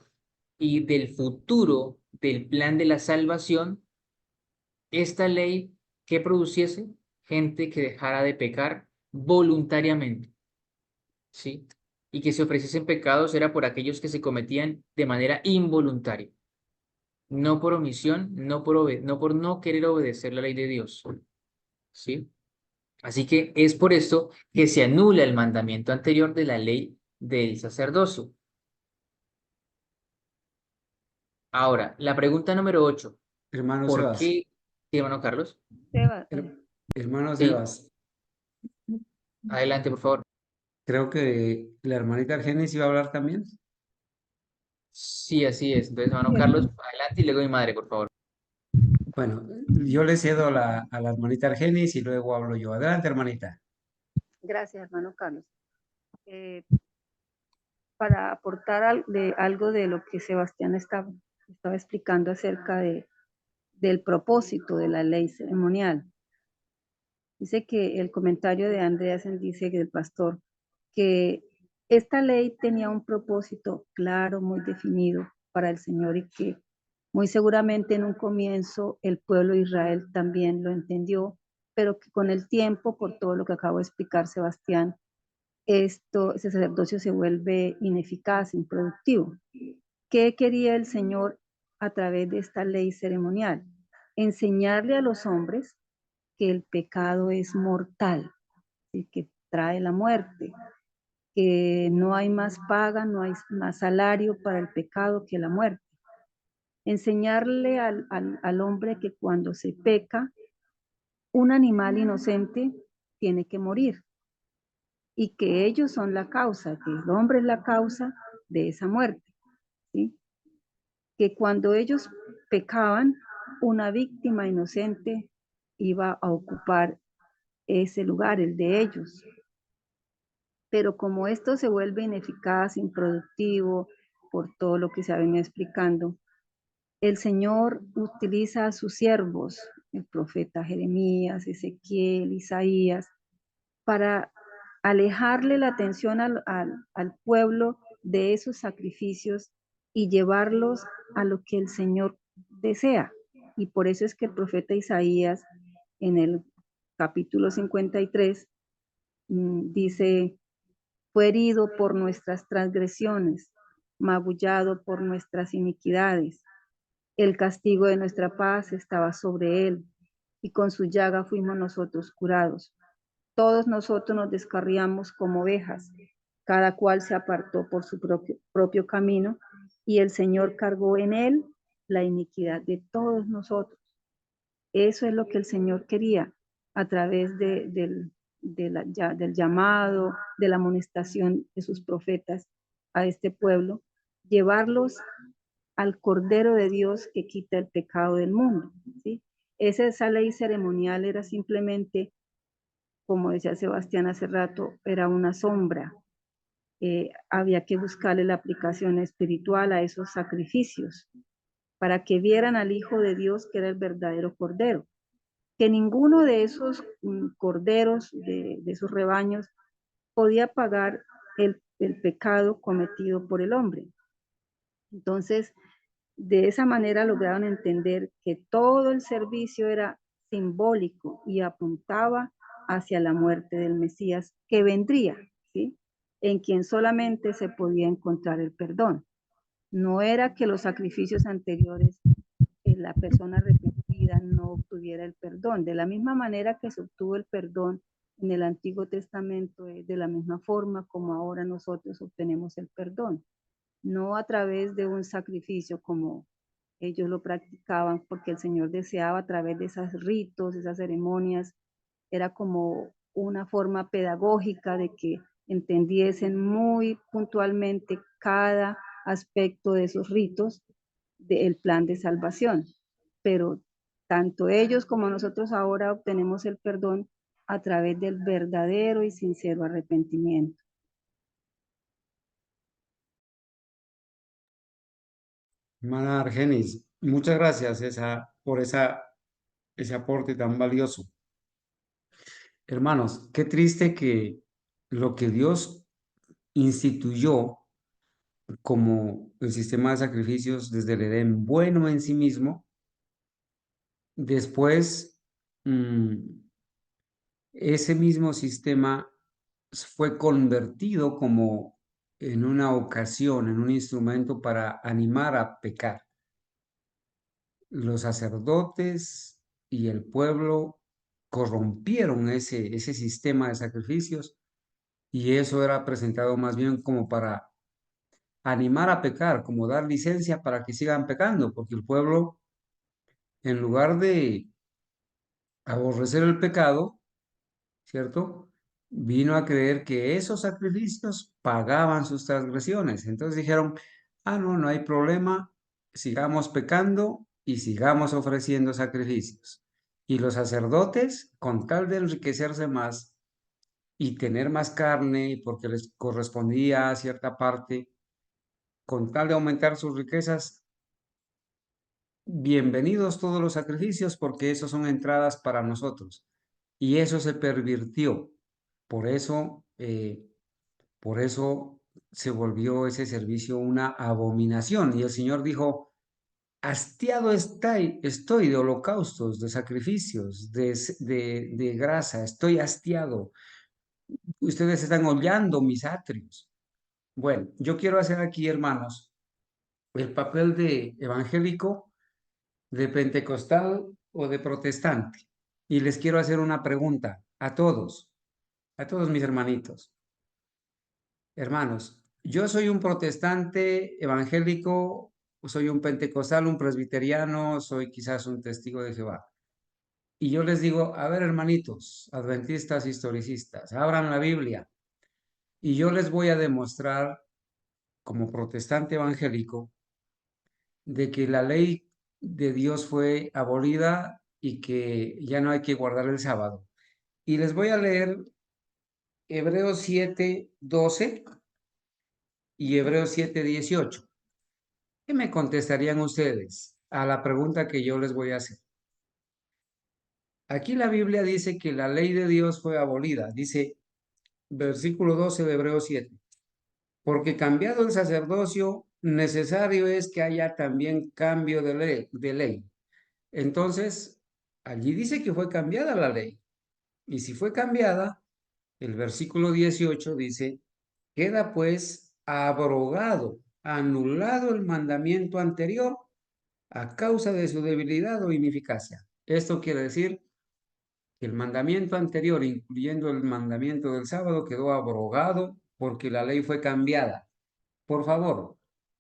Speaker 1: y del futuro del plan de la salvación, esta ley que produciese gente que dejara de pecar voluntariamente, ¿sí? Y que se ofreciesen pecados era por aquellos que se cometían de manera involuntaria, no por omisión, no por no querer obedecer la ley de Dios, ¿sí? Así que es por esto que se anula el mandamiento anterior de la ley del sacerdocio. Ahora, la pregunta número 8.
Speaker 3: Hermano
Speaker 1: ¿Por
Speaker 3: Sebas,
Speaker 1: qué, sí, hermano Carlos?
Speaker 5: Seba,
Speaker 3: hermano
Speaker 1: Sí,
Speaker 3: Sebas,
Speaker 1: adelante, por favor.
Speaker 3: creo que la hermanita Argenis iba a hablar también.
Speaker 1: Sí, así es. Entonces, hermano
Speaker 5: cierto.
Speaker 1: Carlos, adelante y luego mi madre, por favor.
Speaker 3: Bueno, yo le cedo a la hermanita Argenis y luego hablo yo. Adelante, hermanita.
Speaker 5: Gracias, hermano Carlos. Para aportar algo de lo que Sebastián estaba explicando acerca del propósito de la ley ceremonial. Dice que el comentario de Andreasen dice que el pastor que esta ley tenía un propósito claro, muy definido para el Señor y que muy seguramente en un comienzo el pueblo de Israel también lo entendió, pero que con el tiempo, por todo lo que acabo de explicar Sebastián, ese sacerdocio se vuelve ineficaz, improductivo. ¿Qué quería el Señor a través de esta ley ceremonial? Enseñarle a los hombres que el pecado es mortal, y que trae la muerte, que no hay más paga, no hay más salario para el pecado que la muerte. Enseñarle al hombre que cuando se peca, un animal inocente tiene que morir y que ellos son la causa, que el hombre es la causa de esa muerte, ¿sí? Que cuando ellos pecaban, una víctima inocente iba a ocupar ese lugar, el de ellos. Pero como esto se vuelve ineficaz, improductivo, por todo lo que se ha venido explicando, el Señor utiliza a sus siervos, el profeta Jeremías, Ezequiel, Isaías, para alejarle la atención al pueblo de esos sacrificios y llevarlos a lo que el Señor desea. Y por eso es que el profeta Isaías en el capítulo 53 dice, fue herido por nuestras transgresiones, magullado por nuestras iniquidades. El castigo de nuestra paz estaba sobre él, y con su llaga fuimos nosotros curados. Todos nosotros nos descarriamos como ovejas, cada cual se apartó por su propio camino, y el Señor cargó en él la iniquidad de todos nosotros. Eso es lo que el Señor quería a través del llamado, de la amonestación de sus profetas a este pueblo, llevarlos al Cordero de Dios que quita el pecado del mundo, ¿sí? Esa ley ceremonial era simplemente como decía Sebastián hace rato, era una sombra. Había que buscarle la aplicación espiritual a esos sacrificios para que vieran al Hijo de Dios que era el verdadero Cordero. Que ninguno de esos corderos, de esos rebaños, podía pagar el pecado cometido por el hombre. Entonces, de esa manera lograron entender que todo el servicio era simbólico y apuntaba hacia la muerte del Mesías que vendría, ¿sí? En quien solamente se podía encontrar el perdón. No era que los sacrificios anteriores, la persona arrepentida no obtuviera el perdón. De la misma manera que se obtuvo el perdón en el Antiguo Testamento, de la misma forma como ahora nosotros obtenemos el perdón. No a través de un sacrificio como ellos lo practicaban, porque el Señor deseaba a través de esos ritos, esas ceremonias, era como una forma pedagógica de que entendiesen muy puntualmente cada aspecto de esos ritos del plan de salvación. Pero tanto ellos como nosotros ahora obtenemos el perdón a través del verdadero y sincero arrepentimiento.
Speaker 3: Hermana Argenis, muchas gracias por ese aporte tan valioso. Hermanos, qué triste que lo que Dios instituyó como el sistema de sacrificios desde el Edén, bueno en sí mismo, después ese mismo sistema fue convertido como en una ocasión, en un instrumento para animar a pecar. Los sacerdotes y el pueblo corrompieron ese sistema de sacrificios y eso era presentado más bien como para animar a pecar, como dar licencia para que sigan pecando, porque el pueblo, en lugar de aborrecer el pecado, ¿cierto? Vino a creer que esos sacrificios pagaban sus transgresiones. Entonces dijeron, no, no hay problema, sigamos pecando y sigamos ofreciendo sacrificios. Y los sacerdotes, con tal de enriquecerse más y tener más carne, porque les correspondía a cierta parte, con tal de aumentar sus riquezas, bienvenidos todos los sacrificios porque esos son entradas para nosotros. Y eso se pervirtió. Por eso se volvió ese servicio una abominación. Y el Señor dijo, hastiado estoy de holocaustos, de sacrificios, de grasa, estoy hastiado. Ustedes están hollando mis atrios. Bueno, yo quiero hacer aquí, hermanos, el papel de evangélico, de pentecostal o de protestante. Y les quiero hacer una pregunta a todos mis hermanitos. Hermanos, yo soy un protestante evangélico, soy un pentecostal, un presbiteriano, soy quizás un testigo de Jehová. Y yo les digo, a ver, hermanitos, adventistas, historicistas, abran la Biblia y yo les voy a demostrar como protestante evangélico de que la ley de Dios fue abolida y que ya no hay que guardar el sábado. Y les voy a leer Hebreos 7:12 y Hebreos 7:18. ¿Qué me contestarían ustedes a la pregunta que yo les voy a hacer? Aquí la Biblia dice que la ley de Dios fue abolida. Dice, versículo 12 de Hebreos 7. Porque cambiado el sacerdocio, necesario es que haya también cambio de ley. Entonces, allí dice que fue cambiada la ley. Y si fue cambiada, el versículo 18 dice, queda pues abrogado, anulado el mandamiento anterior a causa de su debilidad o ineficacia. Esto quiere decir que el mandamiento anterior, incluyendo el mandamiento del sábado, quedó abrogado porque la ley fue cambiada. Por favor,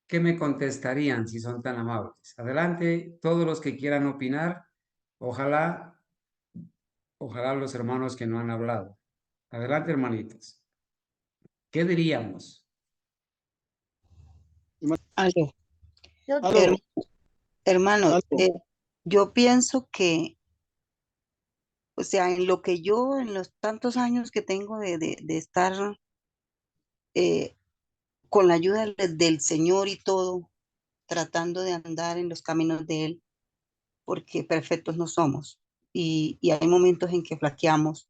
Speaker 3: ¿qué me contestarían si son tan amables? Adelante, todos los que quieran opinar, ojalá los hermanos que no han hablado. Adelante, hermanitos. ¿Qué diríamos?
Speaker 6: Aló,
Speaker 2: Yo
Speaker 6: Her-
Speaker 2: digo,
Speaker 6: hermanos,
Speaker 7: Aló.
Speaker 6: yo pienso que O sea, en lo que yo, en los tantos años que tengo de estar eh, con la ayuda del Señor y todo, tratando de andar en los caminos de Él, porque perfectos no somos. Y hay momentos en que flaqueamos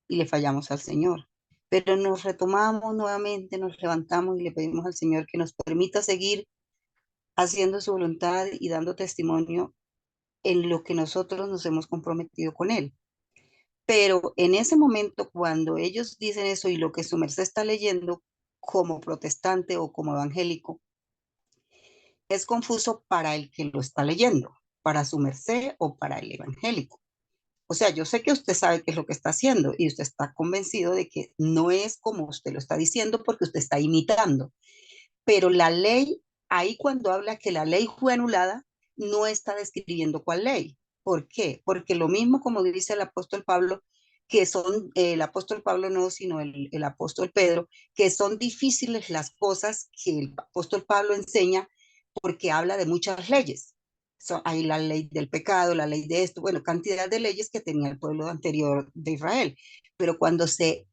Speaker 6: y le fallamos al Señor. Pero nos retomamos nuevamente, nos levantamos y le pedimos al Señor que nos permita seguir haciendo su voluntad y dando testimonio en lo que nosotros nos hemos comprometido con Él. Pero en ese momento, cuando ellos dicen eso y lo que su merced está leyendo como protestante o como evangélico, es confuso para el que lo está leyendo, para su merced o para el evangélico. O sea, yo sé que usted sabe qué es lo que está haciendo y usted está convencido de que no es como usted lo está diciendo porque usted está imitando. Pero la ley, ahí cuando habla que la ley fue anulada, no está describiendo cuál ley. ¿Por qué? Porque lo mismo como dice el apóstol Pablo, que son, el apóstol Pablo no, sino el apóstol Pedro, que son difíciles las cosas que el apóstol Pablo enseña porque habla de muchas leyes. Hay la ley del pecado, la ley de esto, bueno, cantidad de leyes que tenía el pueblo anterior de Israel. Pero cuando se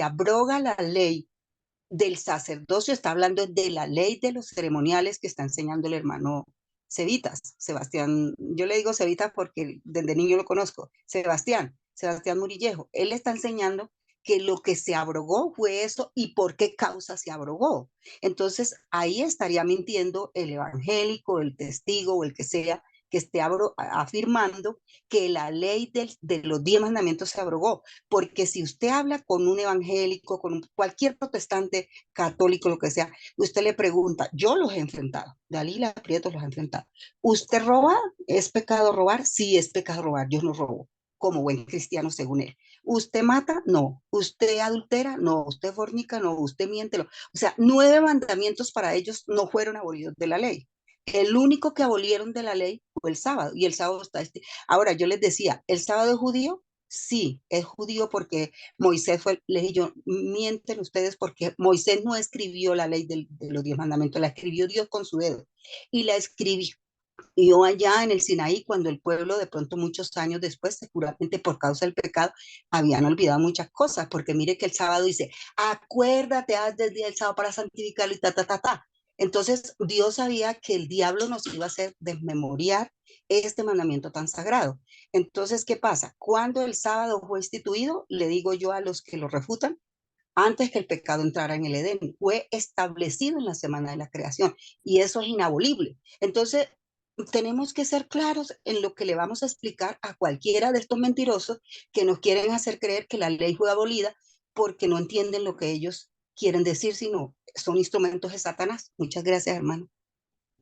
Speaker 6: abroga la ley del sacerdocio, está hablando de la ley de los ceremoniales que está enseñando el hermano Cevitas, Sebastián, yo le digo Cevitas porque desde niño lo conozco, Sebastián Murillejo, él está enseñando que lo que se abrogó fue eso y por qué causa se abrogó. Entonces ahí estaría mintiendo el evangélico, el testigo o el que sea que esté afirmando que la ley de los 10 mandamientos se abrogó, porque si usted habla con un evangélico, cualquier protestante, católico, lo que sea, usted le pregunta, yo los he enfrentado, Dalila Prieto los ha enfrentado, ¿usted roba? ¿Es pecado robar? Sí, es pecado robar, yo no robo, como buen cristiano según él. ¿Usted mata? No. ¿Usted adultera? No. ¿Usted fornica? No. ¿Usted miente? No. O sea, 9 mandamientos para ellos no fueron abolidos de la ley. El único que abolieron de la ley fue el sábado, y el sábado está Ahora, yo les decía, ¿el sábado es judío? Sí, es judío porque Moisés fue, les dije yo, mienten ustedes porque Moisés no escribió la ley de los 10 mandamientos, la escribió Dios con su dedo. Y la escribió allá en el Sinaí cuando el pueblo de pronto muchos años después, seguramente por causa del pecado, habían olvidado muchas cosas, porque mire que el sábado dice, acuérdate, haz del día del sábado para santificarlo y ta, ta, ta, ta. Entonces Dios sabía que el diablo nos iba a hacer desmemoriar este mandamiento tan sagrado. Entonces, ¿qué pasa? Cuando el sábado fue instituido, le digo yo a los que lo refutan, antes que el pecado entrara en el Edén, fue establecido en la semana de la creación y eso es inabolible. Entonces, tenemos que ser claros en lo que le vamos a explicar a cualquiera de estos mentirosos que nos quieren hacer creer que la ley fue abolida porque no entienden lo que ellos quieren decir, sino son instrumentos de Satanás. Muchas gracias, hermano.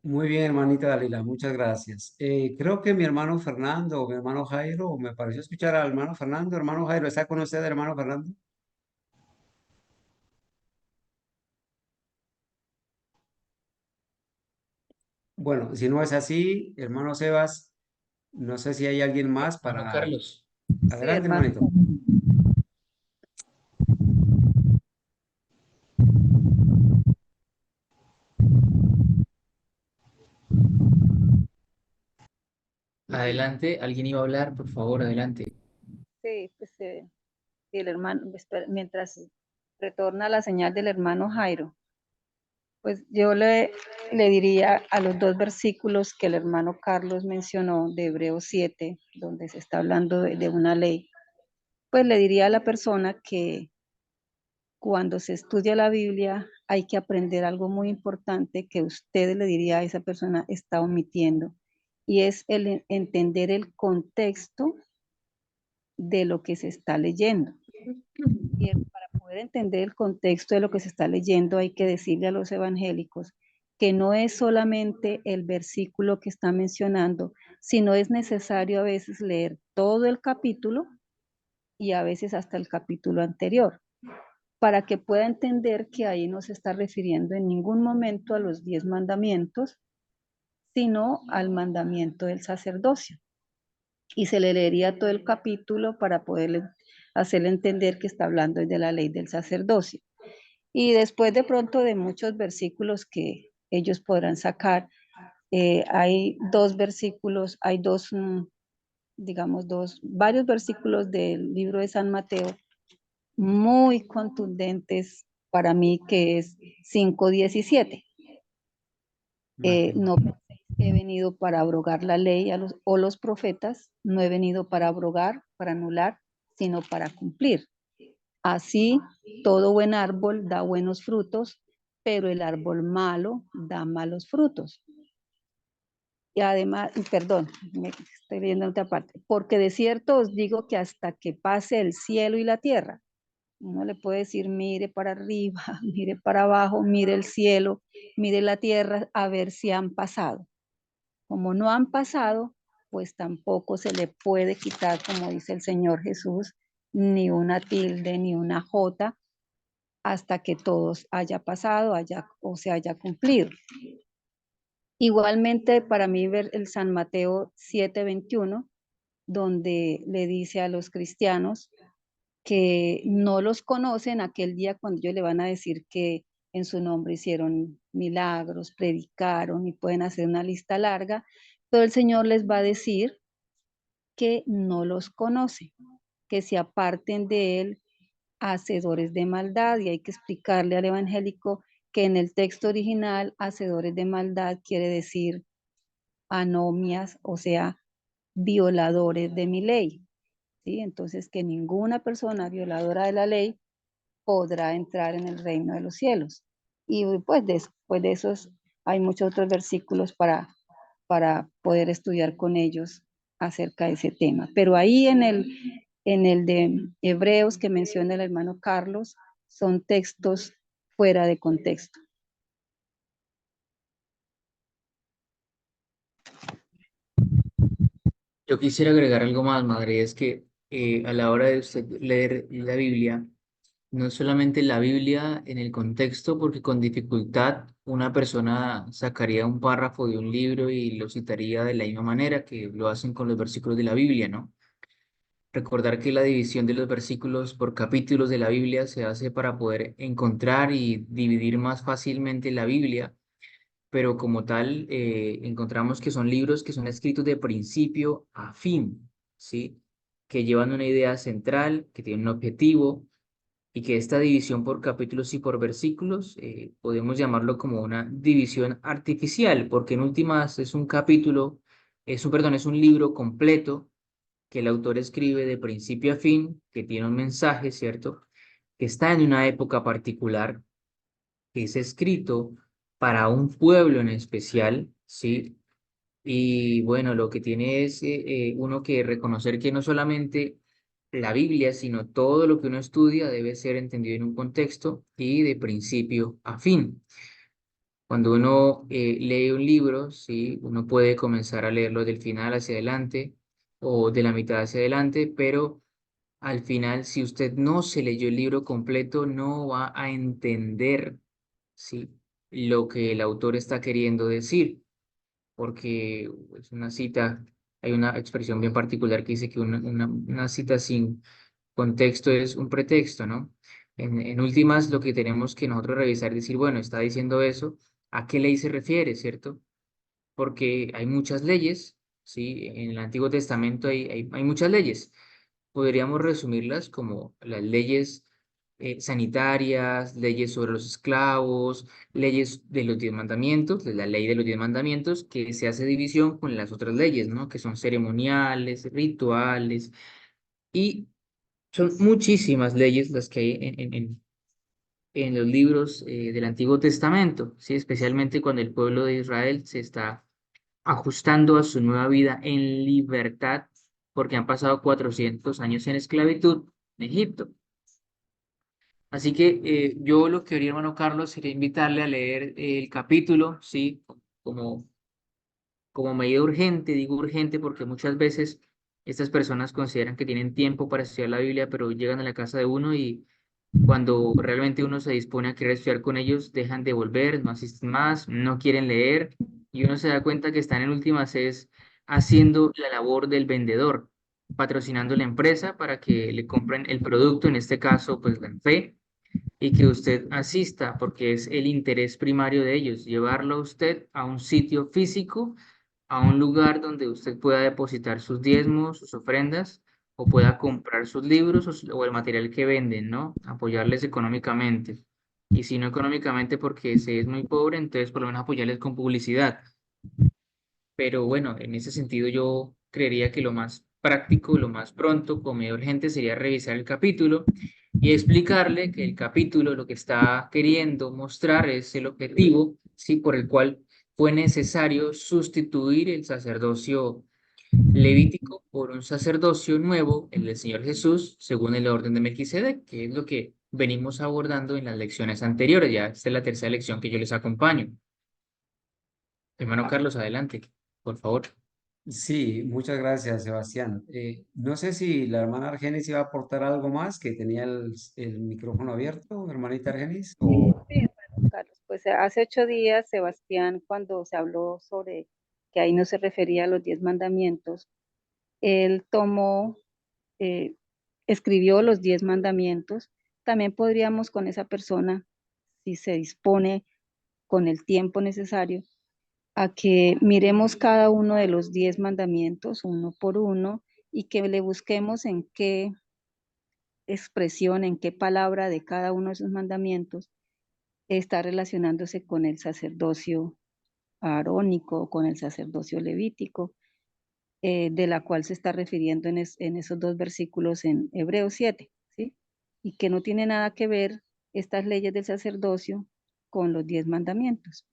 Speaker 3: Muy bien, hermanita Dalila, muchas gracias. Creo que mi hermano Fernando o mi hermano Jairo, me pareció escuchar al hermano Fernando. Hermano Jairo, ¿está con usted, hermano Fernando? Bueno, si no es así, hermano Sebas, no sé si hay alguien más
Speaker 1: Hermano
Speaker 3: para...
Speaker 1: Carlos.
Speaker 5: Sí,
Speaker 3: Adelante,
Speaker 5: hermano.
Speaker 3: hermanito.
Speaker 1: Adelante, alguien iba a hablar, por favor, adelante.
Speaker 5: Sí, pues sí, el hermano, mientras retorna la señal del hermano Jairo, pues yo le diría a los 2 versículos que el hermano Carlos mencionó de Hebreos 7, donde se está hablando de una ley, pues le diría a la persona que cuando se estudia la Biblia hay que aprender algo muy importante que usted le diría a esa persona está omitiendo, y es el entender el contexto de lo que se está leyendo. Y para poder entender el contexto de lo que se está leyendo hay que decirle a los evangélicos que no es solamente el versículo que está mencionando, sino es necesario a veces leer todo el capítulo y a veces hasta el capítulo anterior, para que pueda entender que ahí no se está refiriendo en ningún momento a los 10 mandamientos, sino al mandamiento del sacerdocio. Y se le leería todo el capítulo para poderle hacerle entender que está hablando de la ley del sacerdocio. Y después de pronto de muchos versículos que ellos podrán sacar, hay 2 versículos, hay 2 digamos, varios versículos del libro de San Mateo muy contundentes para mí, que es 5:17.
Speaker 3: Mateo.
Speaker 5: No penséis que he venido para abrogar la ley o los profetas, no he venido para abrogar, para anular, sino para cumplir. Así, todo buen árbol da buenos frutos, pero el árbol malo da malos frutos. Y además, perdón, me estoy viendo en otra parte, porque de cierto os digo que hasta que pase el cielo y la tierra, uno le puede decir, mire para arriba, mire para abajo, mire el cielo, mire la tierra, a ver si han pasado. Como no han pasado, pues tampoco se le puede quitar, como dice el Señor Jesús, ni una tilde, ni una jota, hasta que todos haya pasado o se haya cumplido. Igualmente, para mí, ver el San Mateo 7:21, donde le dice a los cristianos que no los conocen aquel día cuando ellos le van a decir que en su nombre hicieron milagros, predicaron y pueden hacer una lista larga, pero el Señor les va a decir que no los conoce, que se aparten de él hacedores de maldad, y hay que explicarle al evangélico que en el texto original hacedores de maldad quiere decir anomias, o sea, violadores de mi ley. ¿Sí? Entonces, que ninguna persona violadora de la ley podrá entrar en el reino de los cielos. Y pues después de esos hay muchos otros versículos para poder estudiar con ellos acerca de ese tema. Pero ahí en el de Hebreos que menciona el hermano Carlos, son textos fuera de contexto.
Speaker 1: Yo quisiera agregar algo más, madre, es que a la hora de usted leer la Biblia, no solamente la Biblia en el contexto, porque con dificultad una persona sacaría un párrafo de un libro y lo citaría de la misma manera que lo hacen con los versículos de la Biblia, ¿no? Recordar que la división de los versículos por capítulos de la Biblia se hace para poder encontrar y dividir más fácilmente la Biblia, pero como tal encontramos que son libros que son escritos de principio a fin, ¿sí? Que llevan una idea central, que tienen un objetivo y que esta división por capítulos y por versículos podemos llamarlo como una división artificial, porque en últimas es un capítulo, es un libro completo que el autor escribe de principio a fin, que tiene un mensaje, ¿cierto? Que está en una época particular, que es escrito para un pueblo en especial, ¿sí? Y bueno, lo que tiene es uno que reconocer que no solamente la Biblia, sino todo lo que uno estudia debe ser entendido en un contexto y de principio a fin. Cuando uno lee un libro, sí, uno puede comenzar a leerlo del final hacia adelante o de la mitad hacia adelante, pero al final, si usted no se leyó el libro completo, no va a entender, sí, lo que el autor está queriendo decir, porque es una cita, hay una expresión bien particular que dice que una cita sin contexto es un pretexto, ¿no? En últimas, lo que tenemos que nosotros revisar es decir, bueno, está diciendo eso, ¿a qué ley se refiere, cierto? Porque hay muchas leyes, ¿sí? En el Antiguo Testamento hay muchas leyes. Podríamos resumirlas como las leyes sanitarias, leyes sobre los esclavos, leyes de los 10 mandamientos, de la ley de los 10 mandamientos, que se hace división con las otras leyes, ¿no? Que son ceremoniales, rituales, y son muchísimas leyes las que hay en los libros del Antiguo Testamento, ¿sí? Especialmente cuando el pueblo de Israel se está ajustando a su nueva vida en libertad, porque han pasado 400 años en esclavitud en Egipto. Así que yo lo que haría, hermano Carlos, sería invitarle a leer el capítulo, ¿sí? Como, como medida urgente, digo urgente porque muchas veces estas personas consideran que tienen tiempo para estudiar la Biblia, pero llegan a la casa de uno y cuando realmente uno se dispone a querer estudiar con ellos, dejan de volver, no asisten más, no quieren leer y uno se da cuenta que están en últimas es haciendo la labor del vendedor, patrocinando la empresa para que le compren el producto, en este caso, pues la fe, y que usted asista porque es el interés primario de ellos, llevarlo a usted a un sitio físico a un lugar donde usted pueda depositar sus diezmos, sus ofrendas, o pueda comprar sus libros o el material que venden, ¿no? Apoyarles económicamente. Y si no económicamente porque se es muy pobre, entonces por lo menos apoyarles con publicidad. Pero bueno, en ese sentido yo creería que lo más práctico, lo más pronto, con mayor urgente sería revisar el capítulo y explicarle que el capítulo lo que está queriendo mostrar es el objetivo, sí, por el cual fue necesario sustituir el sacerdocio levítico por un sacerdocio nuevo, el del Señor Jesús, según el orden de Melquisedec, que es lo que venimos abordando en las lecciones anteriores. Ya esta es la tercera lección que yo les acompaño. Hermano Carlos, adelante, por favor.
Speaker 3: Sí, muchas gracias, Sebastián. No sé si la hermana Argenis iba a aportar algo más, que tenía el micrófono abierto, hermanita Argenis.
Speaker 5: Sí, hermano Carlos, pues hace 8 días, Sebastián, cuando se habló sobre que ahí no se refería a los 10 mandamientos, él tomó, eh, escribió los 10 mandamientos. También podríamos con esa persona, si se dispone con el tiempo necesario, a que miremos cada uno de los 10 mandamientos uno por uno y que le busquemos en qué expresión, en qué palabra de cada uno de esos mandamientos está relacionándose con el sacerdocio arónico, con el sacerdocio levítico, de la cual se está refiriendo en esos 2 versículos en Hebreos 7, ¿sí? Y que no tiene nada que ver estas leyes del sacerdocio con los 10 mandamientos.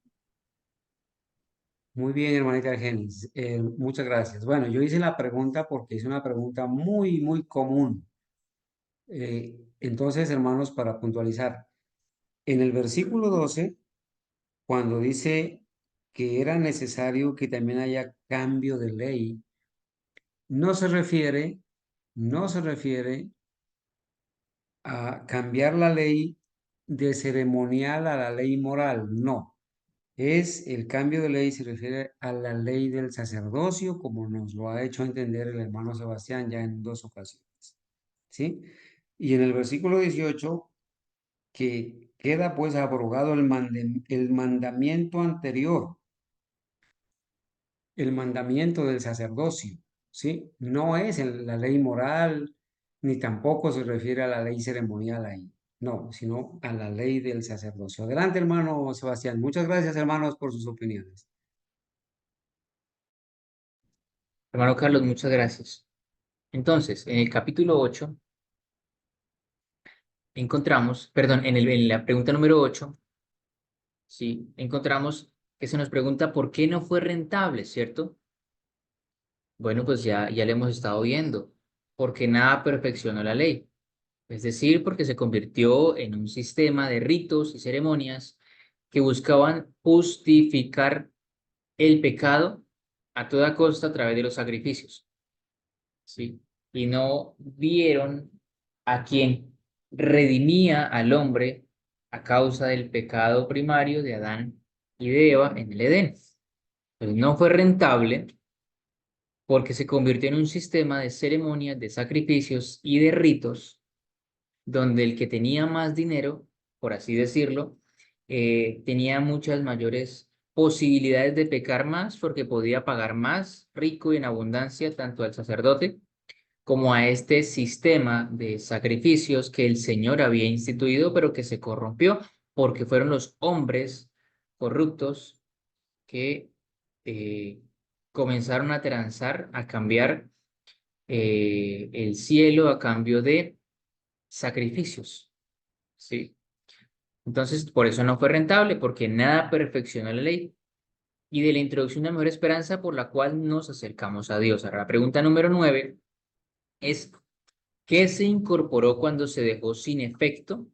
Speaker 3: Muy bien, hermanita Argenis. Muchas gracias. Bueno, yo hice la pregunta porque es una pregunta muy, muy común. Entonces, hermanos, para puntualizar, en el versículo 12, cuando dice que era necesario que también haya cambio de ley, no se refiere, no se refiere a cambiar la ley de ceremonial a la ley moral, no. Es el cambio de ley, se refiere a la ley del sacerdocio, como nos lo ha hecho entender el hermano Sebastián ya en 2 ocasiones. ¿Sí? Y en el versículo 18, que queda pues abrogado el mandamiento anterior, el mandamiento del sacerdocio, ¿sí? No es la ley moral, ni tampoco se refiere a la ley ceremonial ahí, no, sino a la ley del sacerdocio. Adelante, hermano Sebastián. Muchas gracias, hermanos, por sus opiniones.
Speaker 1: Hermano Carlos, muchas gracias. Entonces, en el capítulo 8 encontramos, perdón, en la pregunta número 8, sí, encontramos que se nos pregunta por qué no fue rentable, ¿cierto? Bueno, pues ya le hemos estado viendo, porque nada perfeccionó la ley. Es decir, porque se convirtió en un sistema de ritos y ceremonias que buscaban justificar el pecado a toda costa a través de los sacrificios, ¿sí? Y no vieron a quien redimía al hombre a causa del pecado primario de Adán y de Eva en el Edén. Pues no fue rentable porque se convirtió en un sistema de ceremonias, de sacrificios y de ritos donde el que tenía más dinero, por así decirlo, tenía muchas mayores posibilidades de pecar más porque podía pagar más rico y en abundancia tanto al sacerdote como a este sistema de sacrificios que el Señor había instituido, pero que se corrompió porque fueron los hombres corruptos que eh, comenzaron a transar, a cambiar el cielo a cambio de sacrificios, ¿sí? Entonces, por eso no fue rentable, porque nada perfeccionó la ley. Y de la introducción de mejor esperanza por la cual nos acercamos a Dios. Ahora, la pregunta número 9 es, ¿qué se incorporó cuando se dejó sin efecto?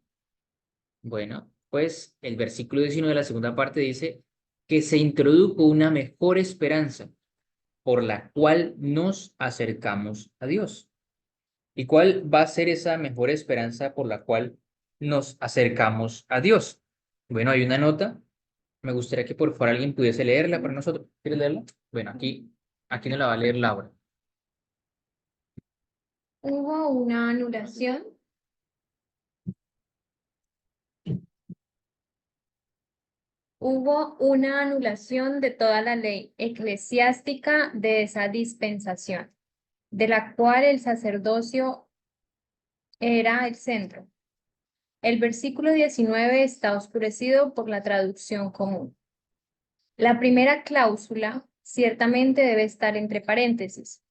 Speaker 1: Bueno, pues el versículo 19 de la segunda parte dice que se introdujo una mejor esperanza por la cual nos acercamos a Dios. ¿Y cuál va a ser esa mejor esperanza por la cual nos acercamos a Dios? Bueno, hay una nota. Me gustaría que por favor alguien pudiese leerla para nosotros. ¿Quieres leerla? Bueno, aquí nos la va a leer Laura.
Speaker 7: Hubo una anulación Hubo una anulación de toda la ley eclesiástica de esa dispensación, de la cual el sacerdocio era el centro. El versículo 19 está oscurecido por la traducción común. La primera cláusula ciertamente debe estar entre paréntesis,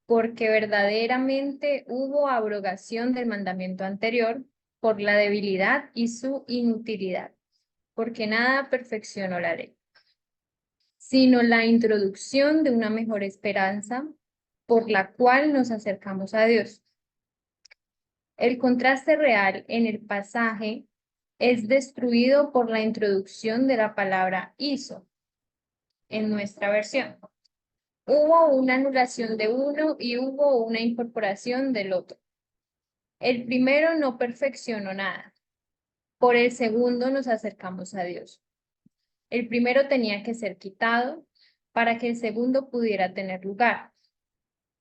Speaker 7: porque verdaderamente hubo abrogación del mandamiento anterior por la debilidad y su inutilidad, porque nada perfeccionó la ley, sino la introducción de una mejor esperanza por la cual nos acercamos a Dios. El contraste real en el pasaje es destruido por la introducción de la palabra hizo en nuestra versión. Hubo una anulación de uno y hubo una incorporación del otro. El primero no perfeccionó nada. Por el segundo nos acercamos a Dios. El primero tenía que ser quitado para que el segundo pudiera tener lugar.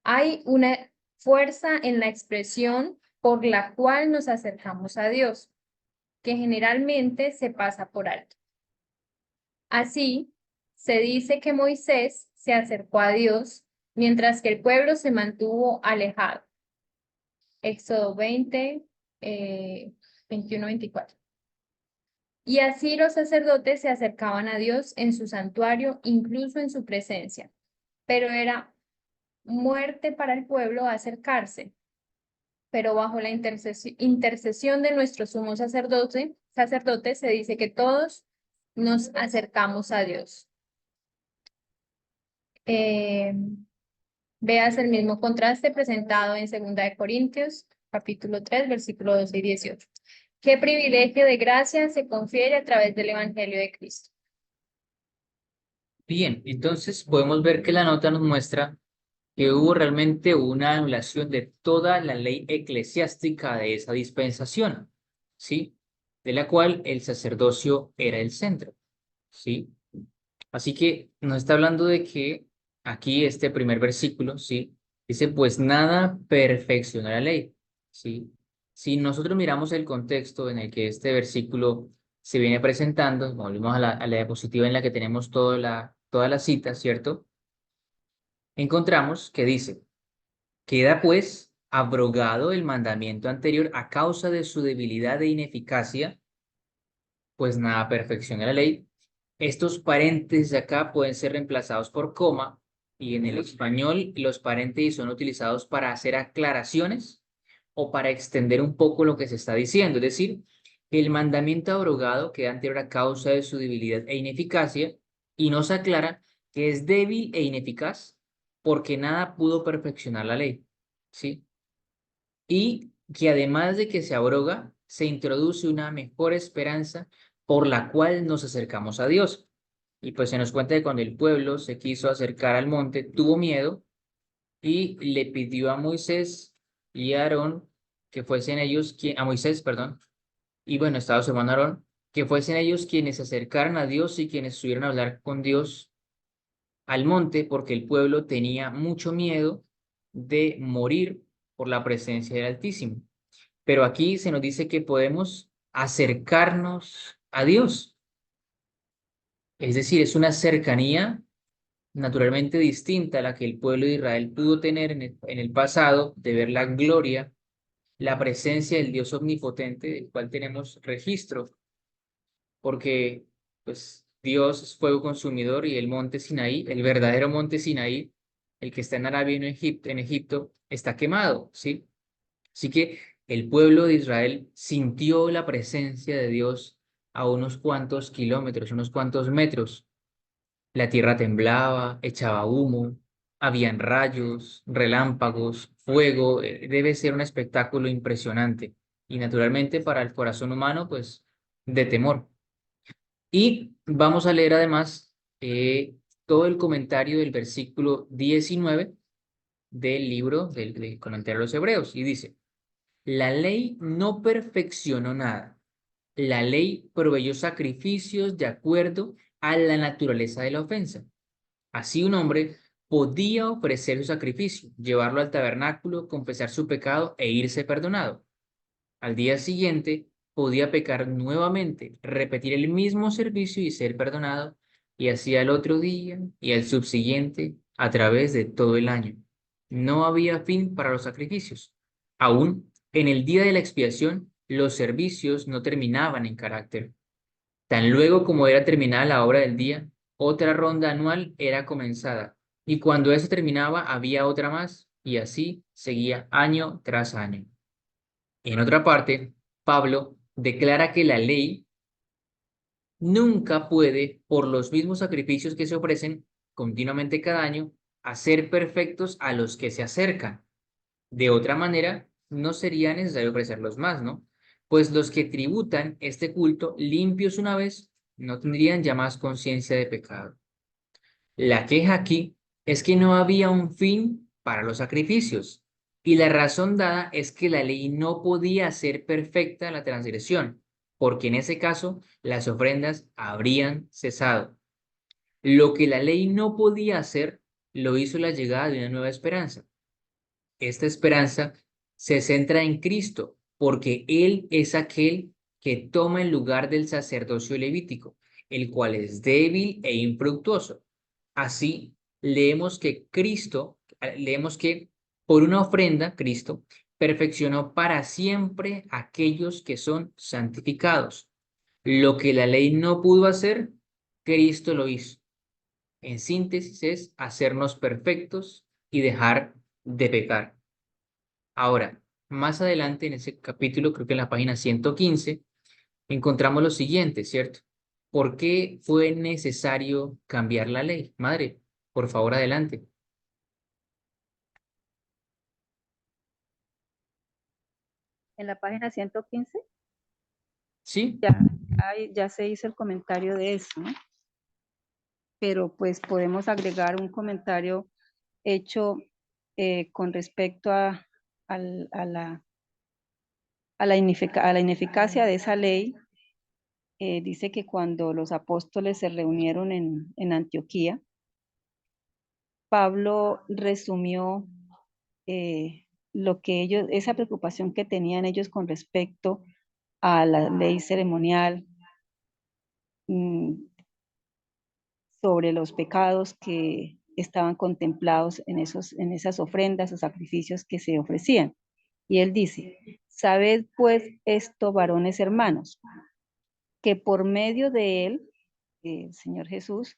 Speaker 7: Hay una fuerza en la expresión por la cual nos acercamos a Dios, que generalmente se pasa por alto. Así, se dice que Moisés se acercó a Dios, mientras que el pueblo se mantuvo alejado. Éxodo 20, 21-24. Y así los sacerdotes se acercaban a Dios en su santuario, incluso en su presencia. Pero era muerte para el pueblo acercarse. Pero bajo la intercesión de nuestro sumo sacerdote se dice que todos nos acercamos a Dios. Veas el mismo contraste presentado en 2 Corintios, capítulo 3, versículo 12 y 18. ¿Qué privilegio de gracia se confiere a través del Evangelio de Cristo?
Speaker 1: Bien, entonces podemos ver que la nota nos muestra que hubo realmente una anulación de toda la ley eclesiástica de esa dispensación, ¿sí? De la cual el sacerdocio era el centro, ¿sí? Así que nos está hablando de que aquí este primer versículo, ¿sí? Dice, pues nada perfecciona la ley, ¿sí? Si nosotros miramos el contexto en el que este versículo se viene presentando, volvemos a la diapositiva en la que tenemos toda la cita, ¿cierto? Encontramos que dice, queda pues abrogado el mandamiento anterior a causa de su debilidad e ineficacia, pues nada perfecciona la ley. Estos paréntesis de acá pueden ser reemplazados por coma y en el español los paréntesis son utilizados para hacer aclaraciones o para extender un poco lo que se está diciendo. Es decir, el mandamiento abrogado queda anterior a causa de su debilidad e ineficacia y nos aclara que es débil e ineficaz porque nada pudo perfeccionar la ley, ¿sí? Y que además de que se abroga, se introduce una mejor esperanza por la cual nos acercamos a Dios. Y pues se nos cuenta que cuando el pueblo se quiso acercar al monte, tuvo miedo y le pidió a Moisés y a Aarón que fuesen ellos, a Moisés, perdón, y bueno, estaba su hermano Aarón, que fuesen ellos quienes se acercaran a Dios y quienes estuvieran a hablar con Dios al monte, porque el pueblo tenía mucho miedo de morir por la presencia del Altísimo. Pero aquí se nos dice que podemos acercarnos a Dios. Es decir, es una cercanía naturalmente distinta a la que el pueblo de Israel pudo tener en el pasado, de ver la gloria, la presencia del Dios omnipotente, del cual tenemos registro, porque pues Dios es fuego consumidor y el monte Sinaí, el verdadero monte Sinaí, el que está en Arabia y en Egipto, está quemado, ¿sí? Así que el pueblo de Israel sintió la presencia de Dios a unos cuantos kilómetros, unos cuantos metros. La tierra temblaba, echaba humo, habían rayos, relámpagos, fuego. Debe ser un espectáculo impresionante y naturalmente para el corazón humano, pues, de temor. Y vamos a leer además todo el comentario del versículo 19 del libro del comentario de los Hebreos y dice, la ley no perfeccionó nada. La ley proveyó sacrificios de acuerdo a la naturaleza de la ofensa. Así un hombre podía ofrecer su sacrificio, llevarlo al tabernáculo, confesar su pecado e irse perdonado. Al día siguiente, podía pecar nuevamente, repetir el mismo servicio y ser perdonado, y así al otro día y al subsiguiente, a través de todo el año. No había fin para los sacrificios. Aún en el día de la expiación, los servicios no terminaban en carácter. Tan luego como era terminada la hora del día, otra ronda anual era comenzada, y cuando eso terminaba había otra más, y así seguía año tras año. En otra parte, Pablo declara que la ley nunca puede, por los mismos sacrificios que se ofrecen continuamente cada año, hacer perfectos a los que se acercan. De otra manera, no sería necesario ofrecerlos más, ¿no? Pues los que tributan este culto limpios una vez no tendrían ya más conciencia de pecado. La queja aquí es que no había un fin para los sacrificios, y la razón dada es que la ley no podía hacer perfecta la transgresión, porque en ese caso las ofrendas habrían cesado. Lo que la ley no podía hacer, lo hizo la llegada de una nueva esperanza. Esta esperanza se centra en Cristo, porque Él es aquel que toma el lugar del sacerdocio levítico, el cual es débil e infructuoso. Así, leemos que por una ofrenda, Cristo perfeccionó para siempre aquellos que son santificados. Lo que la ley no pudo hacer, Cristo lo hizo. En síntesis, es hacernos perfectos y dejar de pecar. Ahora, más adelante en ese capítulo, creo que en la página 115, encontramos lo siguiente, ¿cierto? ¿Por qué fue necesario cambiar la ley? Madre, por favor, adelante.
Speaker 5: En la página 115
Speaker 1: ¿Sí?
Speaker 5: ya se hizo el comentario de eso, ¿no? Pero pues podemos agregar un comentario hecho con respecto a la ineficacia de esa ley. Dice que cuando los apóstoles se reunieron en Antioquía, Pablo resumió lo que ellos, esa preocupación que tenían ellos con respecto a la ley ceremonial, sobre los pecados que estaban contemplados en esas ofrendas o sacrificios que se ofrecían. Y él dice: sabed pues esto, varones hermanos, que por medio de él, el Señor Jesús,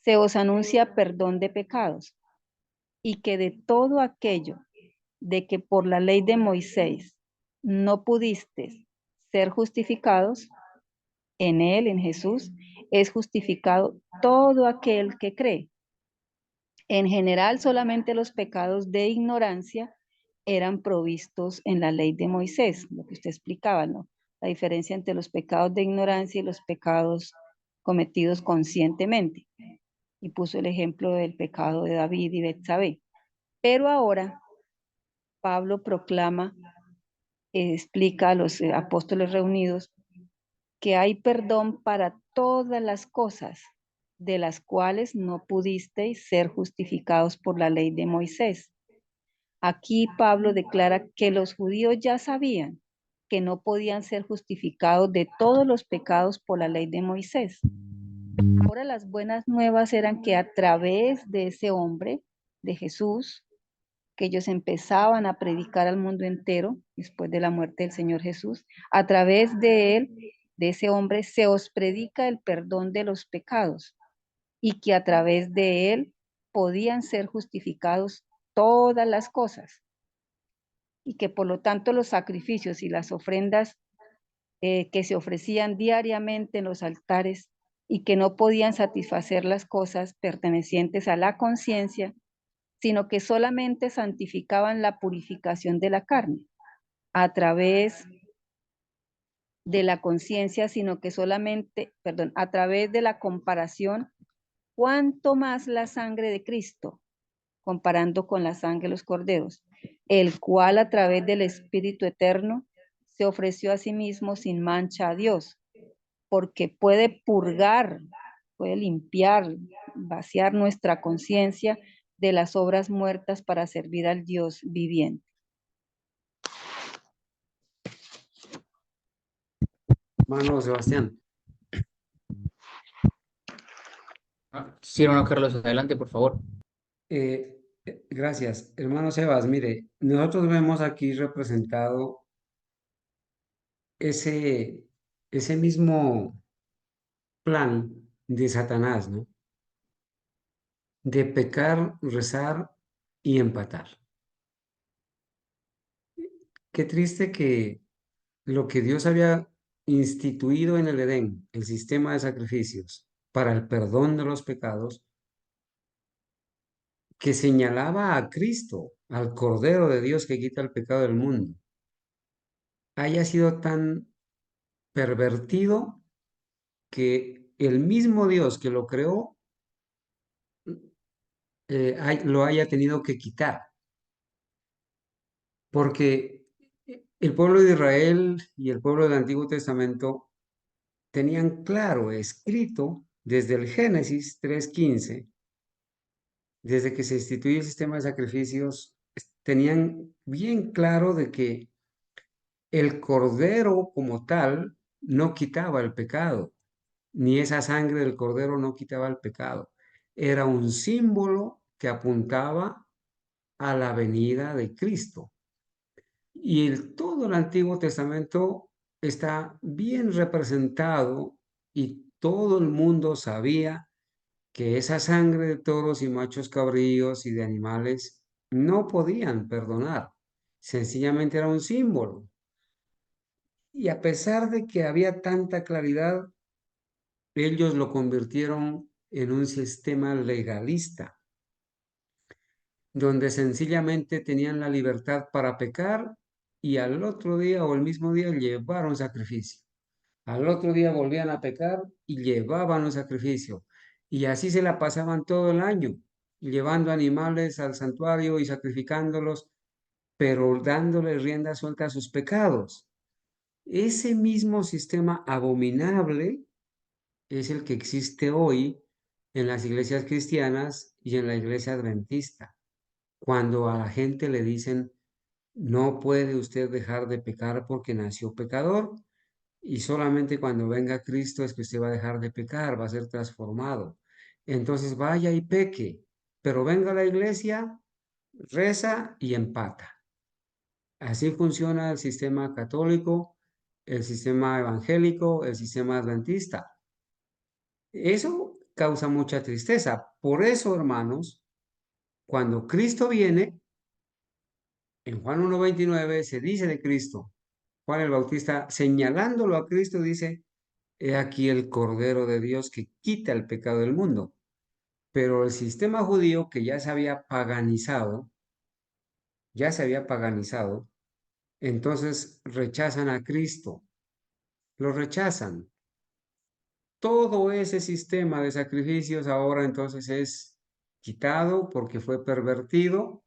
Speaker 5: se os anuncia perdón de pecados, y que de todo aquello de que por la ley de Moisés no pudisteis ser justificados, en él, en Jesús, es justificado todo aquel que cree. En general, solamente los pecados de ignorancia eran provistos en la ley de Moisés, lo que usted explicaba, ¿no? La diferencia entre los pecados de ignorancia y los pecados cometidos conscientemente. Y puso el ejemplo del pecado de David y Betsabé. Pero ahora Pablo proclama, explica a los apóstoles reunidos que hay perdón para todas las cosas de las cuales no pudisteis ser justificados por la ley de Moisés. Aquí Pablo declara que los judíos ya sabían que no podían ser justificados de todos los pecados por la ley de Moisés. Ahora las buenas nuevas eran que a través de ese hombre, de Jesús, que ellos empezaban a predicar al mundo entero después de la muerte del Señor Jesús, a través de él, de ese hombre, se os predica el perdón de los pecados, y que a través de él podían ser justificados todas las cosas, y que por lo tanto los sacrificios y las ofrendas que se ofrecían diariamente en los altares y que no podían satisfacer las cosas pertenecientes a la conciencia, sino que solamente santificaban la purificación de la carne a través de la conciencia, sino que solamente, perdón, a través de la comparación, cuanto más la sangre de Cristo, comparando con la sangre de los corderos, el cual a través del Espíritu Eterno se ofreció a sí mismo sin mancha a Dios, porque puede purgar, puede limpiar, vaciar nuestra conciencia de las obras muertas para servir al Dios viviente.
Speaker 3: hermano Sebastián.
Speaker 1: Sí, hermano Carlos, adelante, por favor.
Speaker 3: Gracias. Hermano Sebas, mire, nosotros vemos aquí representado ese mismo plan de Satanás, ¿no? De pecar, rezar y empatar. Qué triste que lo que Dios había instituido en el Edén, el sistema de sacrificios para el perdón de los pecados, que señalaba a Cristo, al Cordero de Dios que quita el pecado del mundo, haya sido tan pervertido que el mismo Dios que lo creó lo haya tenido que quitar. Porque el pueblo de Israel y el pueblo del Antiguo Testamento tenían claro, escrito desde el Génesis 3:15, desde que se instituyó el sistema de sacrificios, tenían bien claro de que el cordero como tal no quitaba el pecado, ni esa sangre del cordero no quitaba el pecado. Era un símbolo que apuntaba a la venida de Cristo. Y todo el Antiguo Testamento está bien representado y todo el mundo sabía que esa sangre de toros y machos cabríos y de animales no podían perdonar. Sencillamente era un símbolo. Y a pesar de que había tanta claridad, ellos lo convirtieron en un sistema legalista, donde sencillamente tenían la libertad para pecar y al otro día o el mismo día llevar un sacrificio. Al otro día volvían a pecar y llevaban un sacrificio. Y así se la pasaban todo el año, llevando animales al santuario y sacrificándolos, pero dándole rienda suelta a sus pecados. Ese mismo sistema abominable es el que existe hoy en las iglesias cristianas y en la iglesia adventista. Cuando a la gente le dicen, no puede usted dejar de pecar porque nació pecador, y solamente cuando venga Cristo es que usted va a dejar de pecar, va a ser transformado. Entonces vaya y peque, pero venga a la iglesia, reza y empata. Así funciona el sistema católico, el sistema evangélico, el sistema adventista. Eso causa mucha tristeza. Por eso, hermanos, cuando Cristo viene, en Juan 1:29 se dice de Cristo, Juan el Bautista, señalándolo a Cristo, dice, he aquí el Cordero de Dios que quita el pecado del mundo. Pero el sistema judío que ya se había paganizado, entonces rechazan a Cristo, lo rechazan. Todo ese sistema de sacrificios ahora entonces es quitado porque fue pervertido,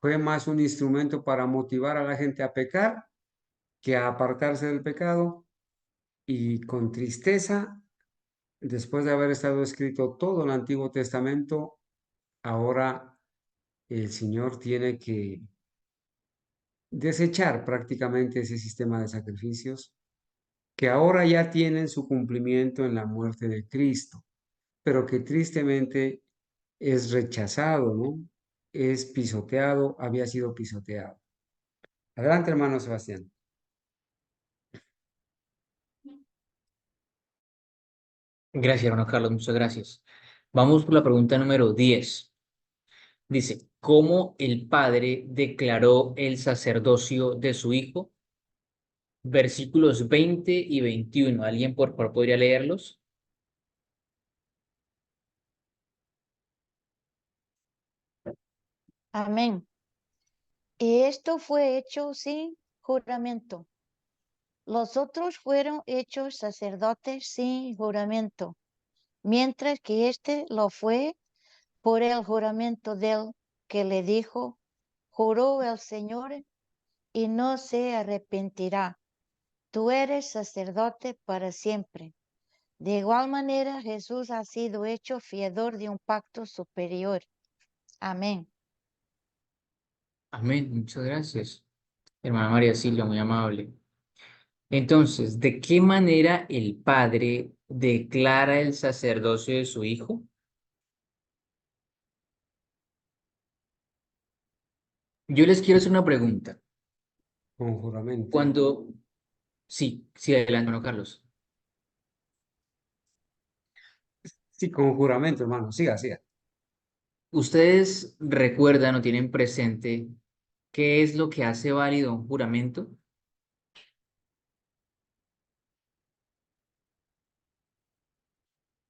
Speaker 3: fue más un instrumento para motivar a la gente a pecar que a apartarse del pecado, y con tristeza, después de haber estado escrito todo el Antiguo Testamento, ahora el Señor tiene que desechar prácticamente ese sistema de sacrificios que ahora ya tienen su cumplimiento en la muerte de Cristo, pero que tristemente es rechazado, ¿no? Es pisoteado, había sido pisoteado. Adelante, hermano Sebastián.
Speaker 1: Gracias, hermano Carlos, muchas gracias. Vamos por la pregunta número 10. Dice, ¿cómo el Padre declaró el sacerdocio de su Hijo? Versículos 20 y 21. ¿Alguien por favor podría leerlos?
Speaker 2: Amén. Y esto fue hecho sin juramento. Los otros fueron hechos sacerdotes sin juramento, mientras que éste lo fue por el juramento del que le dijo, juró el Señor y no se arrepentirá. Tú eres sacerdote para siempre. De igual manera, Jesús ha sido hecho fiador de un pacto superior. Amén.
Speaker 1: Amén, muchas gracias. Hermana María Silvia, muy amable. Entonces, ¿de qué manera el padre declara el sacerdocio de su hijo? Yo les quiero hacer una pregunta.
Speaker 3: Con juramento.
Speaker 1: Cuando, sí, adelante, hermano Carlos.
Speaker 3: Sí, con juramento, hermano. Siga, siga.
Speaker 1: ¿Ustedes recuerdan o tienen presente qué es lo que hace válido un juramento?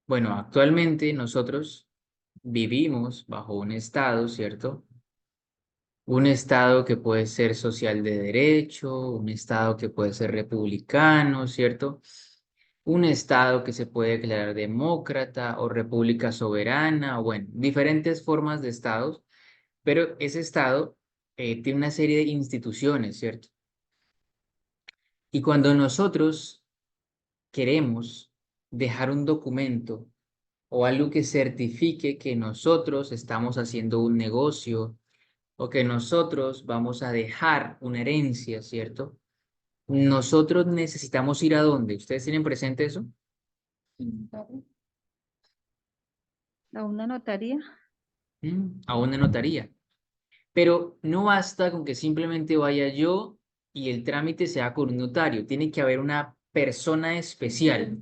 Speaker 1: Bueno, actualmente nosotros vivimos bajo un estado, ¿cierto? Un estado que puede ser social de derecho, un estado que puede ser republicano, ¿cierto? Un estado que se puede declarar demócrata o república soberana, o bueno, diferentes formas de estados, pero ese estado tiene una serie de instituciones, ¿cierto? Y cuando nosotros queremos dejar un documento o algo que certifique que nosotros estamos haciendo un negocio o que nosotros vamos a dejar una herencia, ¿cierto? Nosotros necesitamos ir a dónde. ¿Ustedes tienen presente eso?
Speaker 5: ¿A una notaría?
Speaker 1: A una notaría. Pero no basta con que simplemente vaya yo y el trámite sea con un notario. Tiene que haber una persona especial.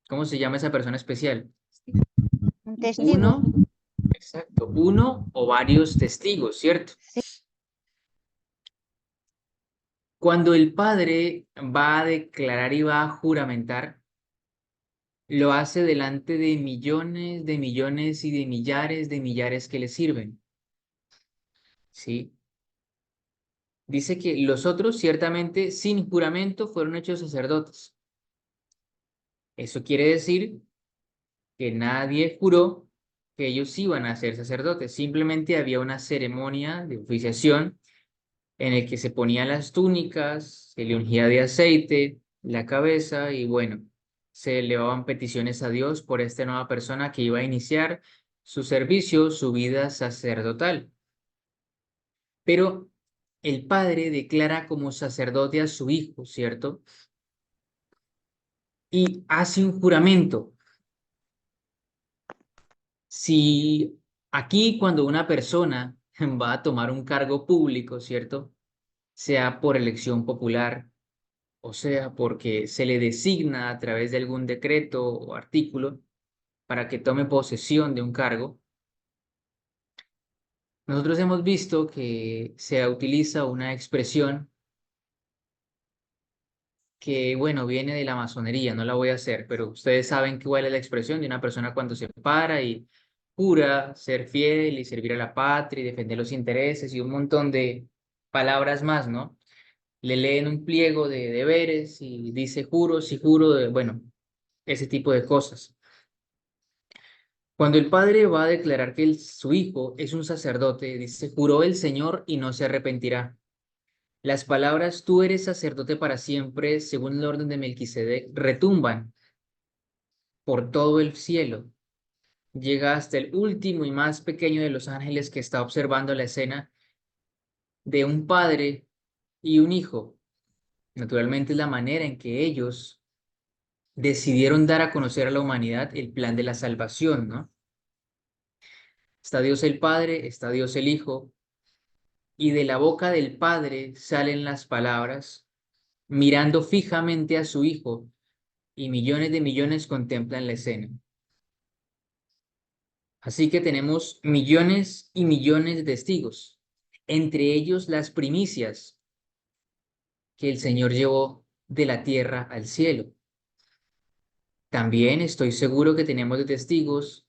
Speaker 1: ¿Cómo se llama esa persona especial?
Speaker 2: Un testigo.
Speaker 1: Uno, exacto, uno o varios testigos, ¿cierto?
Speaker 2: Sí.
Speaker 1: Cuando el padre va a declarar y va a juramentar, lo hace delante de millones y de millares que le sirven. ¿Sí? Dice que los otros ciertamente sin juramento fueron hechos sacerdotes. Eso quiere decir que nadie juró que ellos iban a ser sacerdotes. Simplemente había una ceremonia de oficiación en el que se ponían las túnicas, se le ungía de aceite la cabeza y bueno, se elevaban peticiones a Dios por esta nueva persona que iba a iniciar su servicio, su vida sacerdotal. Pero el padre declara como sacerdote a su hijo, ¿cierto? Y hace un juramento. Si aquí cuando una persona va a tomar un cargo público, ¿cierto? Sea por elección popular, o sea, porque se le designa a través de algún decreto o artículo para que tome posesión de un cargo, nosotros hemos visto que se utiliza una expresión que, bueno, viene de la masonería, no la voy a hacer, pero ustedes saben cuál es la expresión de una persona cuando se para y jura ser fiel y servir a la patria y defender los intereses y un montón de palabras más, ¿no? Le leen un pliego de deberes y dice juro, sí juro, bueno, ese tipo de cosas. Cuando el padre va a declarar que su hijo es un sacerdote, dice, juró el Señor y no se arrepentirá. Las palabras, tú eres sacerdote para siempre, según el orden de Melquisedec, retumban por todo el cielo. Llega hasta el último y más pequeño de los ángeles que está observando la escena de un padre y un hijo. Naturalmente es la manera en que ellos decidieron dar a conocer a la humanidad el plan de la salvación, ¿no? Está Dios el Padre, está Dios el Hijo, y de la boca del Padre salen las palabras, mirando fijamente a su Hijo, y millones de millones contemplan la escena. Así que tenemos millones y millones de testigos, entre ellos las primicias que el Señor llevó de la tierra al cielo. También estoy seguro que tenemos de testigos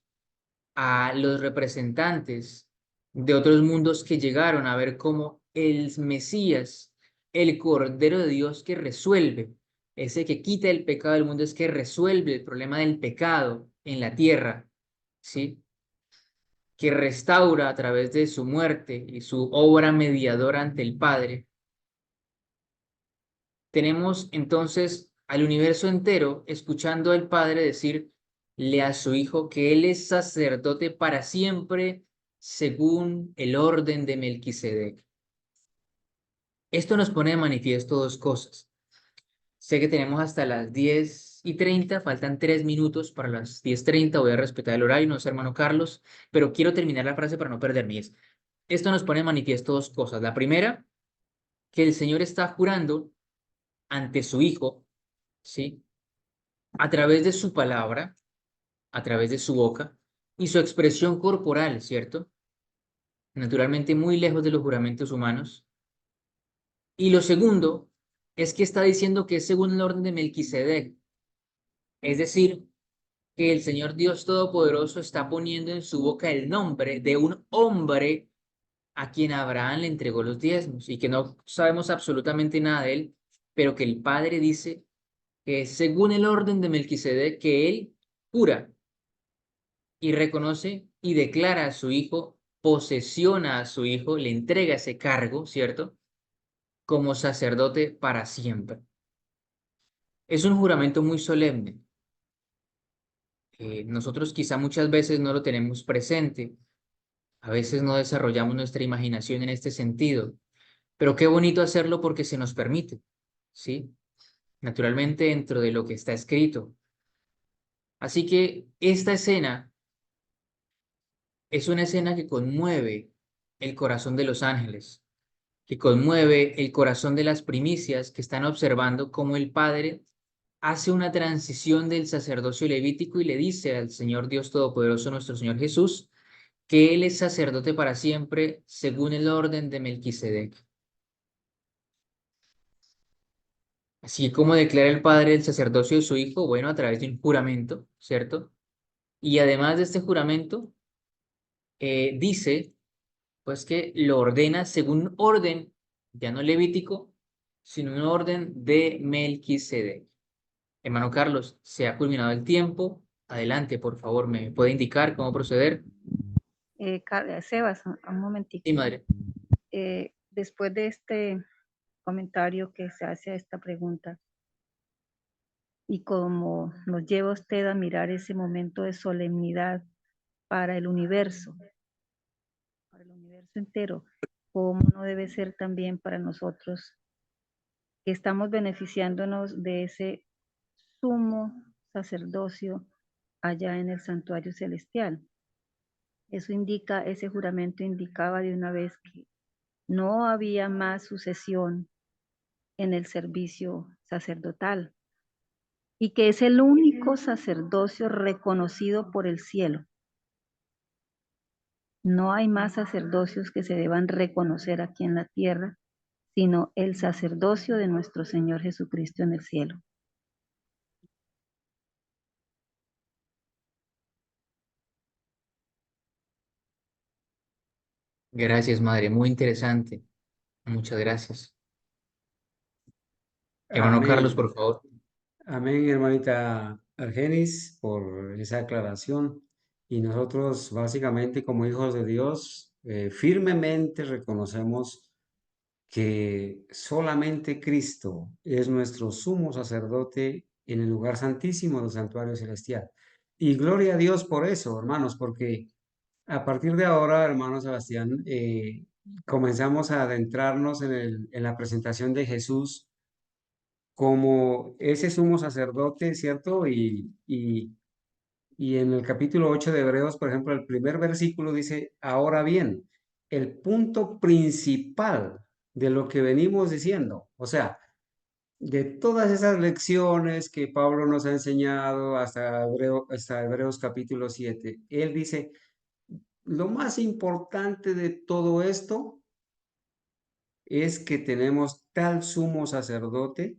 Speaker 1: a los representantes de otros mundos que llegaron a ver cómo el Mesías, el Cordero de Dios que resuelve, ese que quita el pecado del mundo, es que resuelve el problema del pecado en la tierra, ¿sí? Que restaura a través de su muerte y su obra mediadora ante el Padre. Tenemos entonces al universo entero escuchando al Padre decirle a su Hijo que Él es sacerdote para siempre según el orden de Melquisedec. Esto nos pone de manifiesto dos cosas. Sé que tenemos hasta las 10:30, faltan 3 minutos para las 10:30. Voy a respetar el horario, no sé, hermano Carlos, pero quiero terminar la frase para no perderme. Esto nos pone en manifiesto dos cosas. La primera, que el Señor está jurando ante su Hijo, ¿sí? A través de su palabra, a través de su boca y su expresión corporal, ¿cierto? Naturalmente muy lejos de los juramentos humanos. Y lo segundo es que está diciendo que es según el orden de Melquisedec, es decir, que el Señor Dios Todopoderoso está poniendo en su boca el nombre de un hombre a quien Abraham le entregó los diezmos y que no sabemos absolutamente nada de él, pero que el Padre dice que es según el orden de Melquisedec que él jura y reconoce y declara a su hijo, posesiona a su hijo, le entrega ese cargo, ¿cierto? Como sacerdote para siempre. Es un juramento muy solemne. Nosotros quizá muchas veces no lo tenemos presente, a veces no desarrollamos nuestra imaginación en este sentido, pero qué bonito hacerlo porque se nos permite, ¿sí? Naturalmente dentro de lo que está escrito. Así que esta escena es una escena que conmueve el corazón de los ángeles, que conmueve el corazón de las primicias que están observando cómo el Padre hace una transición del sacerdocio levítico y le dice al Señor Dios Todopoderoso, nuestro Señor Jesús, que Él es sacerdote para siempre según el orden de Melquisedec. Así como declara el Padre el sacerdocio de su Hijo, bueno, a través de un juramento, ¿cierto? Y además de este juramento, dice, pues que lo ordena según un orden, ya no levítico, sino un orden de Melquisedec. Hermano Carlos, se ha culminado el tiempo. Adelante, por favor, ¿me puede indicar cómo proceder?
Speaker 5: Sebas, un momentico.
Speaker 1: Sí, madre.
Speaker 5: Después de este comentario que se hace a esta pregunta, y como nos lleva usted a mirar ese momento de solemnidad para el universo entero, ¿cómo no debe ser también para nosotros que estamos beneficiándonos de ese sumo sacerdocio allá en el santuario celestial? Eso indica, ese juramento indicaba de una vez que no había más sucesión en el servicio sacerdotal y que es el único sacerdocio reconocido por el cielo. No hay más sacerdocios que se deban reconocer aquí en la tierra, sino el sacerdocio de nuestro Señor Jesucristo en el cielo.
Speaker 1: Gracias, madre. Muy interesante. Muchas gracias. Hermano Carlos,
Speaker 3: Amén.
Speaker 1: por favor.
Speaker 3: Amén, hermanita Argenis, por esa aclaración. Y nosotros, básicamente, como hijos de Dios, firmemente reconocemos que solamente Cristo es nuestro sumo sacerdote en el lugar santísimo del santuario celestial. Y gloria a Dios por eso, hermanos, porque a partir de ahora, hermano Sebastián, comenzamos a adentrarnos en la presentación de Jesús como ese sumo sacerdote, ¿cierto? Y en el capítulo 8 de Hebreos, por ejemplo, el primer versículo dice, ahora bien, el punto principal de lo que venimos diciendo, o sea, de todas esas lecciones que Pablo nos ha enseñado hasta Hebreos capítulo 7, él dice, lo más importante de todo esto es que tenemos tal sumo sacerdote,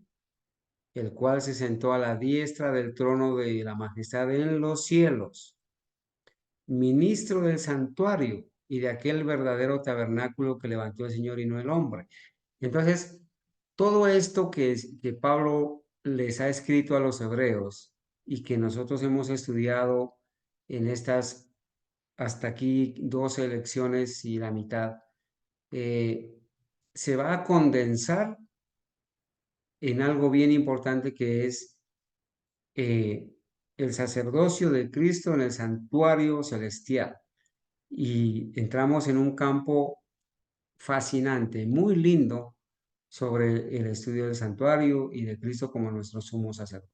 Speaker 3: el cual se sentó a la diestra del trono de la majestad en los cielos, ministro del santuario y de aquel verdadero tabernáculo que levantó el Señor y no el hombre. Entonces, todo esto que Pablo les ha escrito a los hebreos y que nosotros hemos estudiado en estas, hasta aquí, 12 lecciones y la mitad, se va a condensar en algo bien importante que es el sacerdocio de Cristo en el santuario celestial. Y entramos en un campo fascinante, muy lindo, sobre el estudio del santuario y de Cristo como nuestro sumo sacerdote.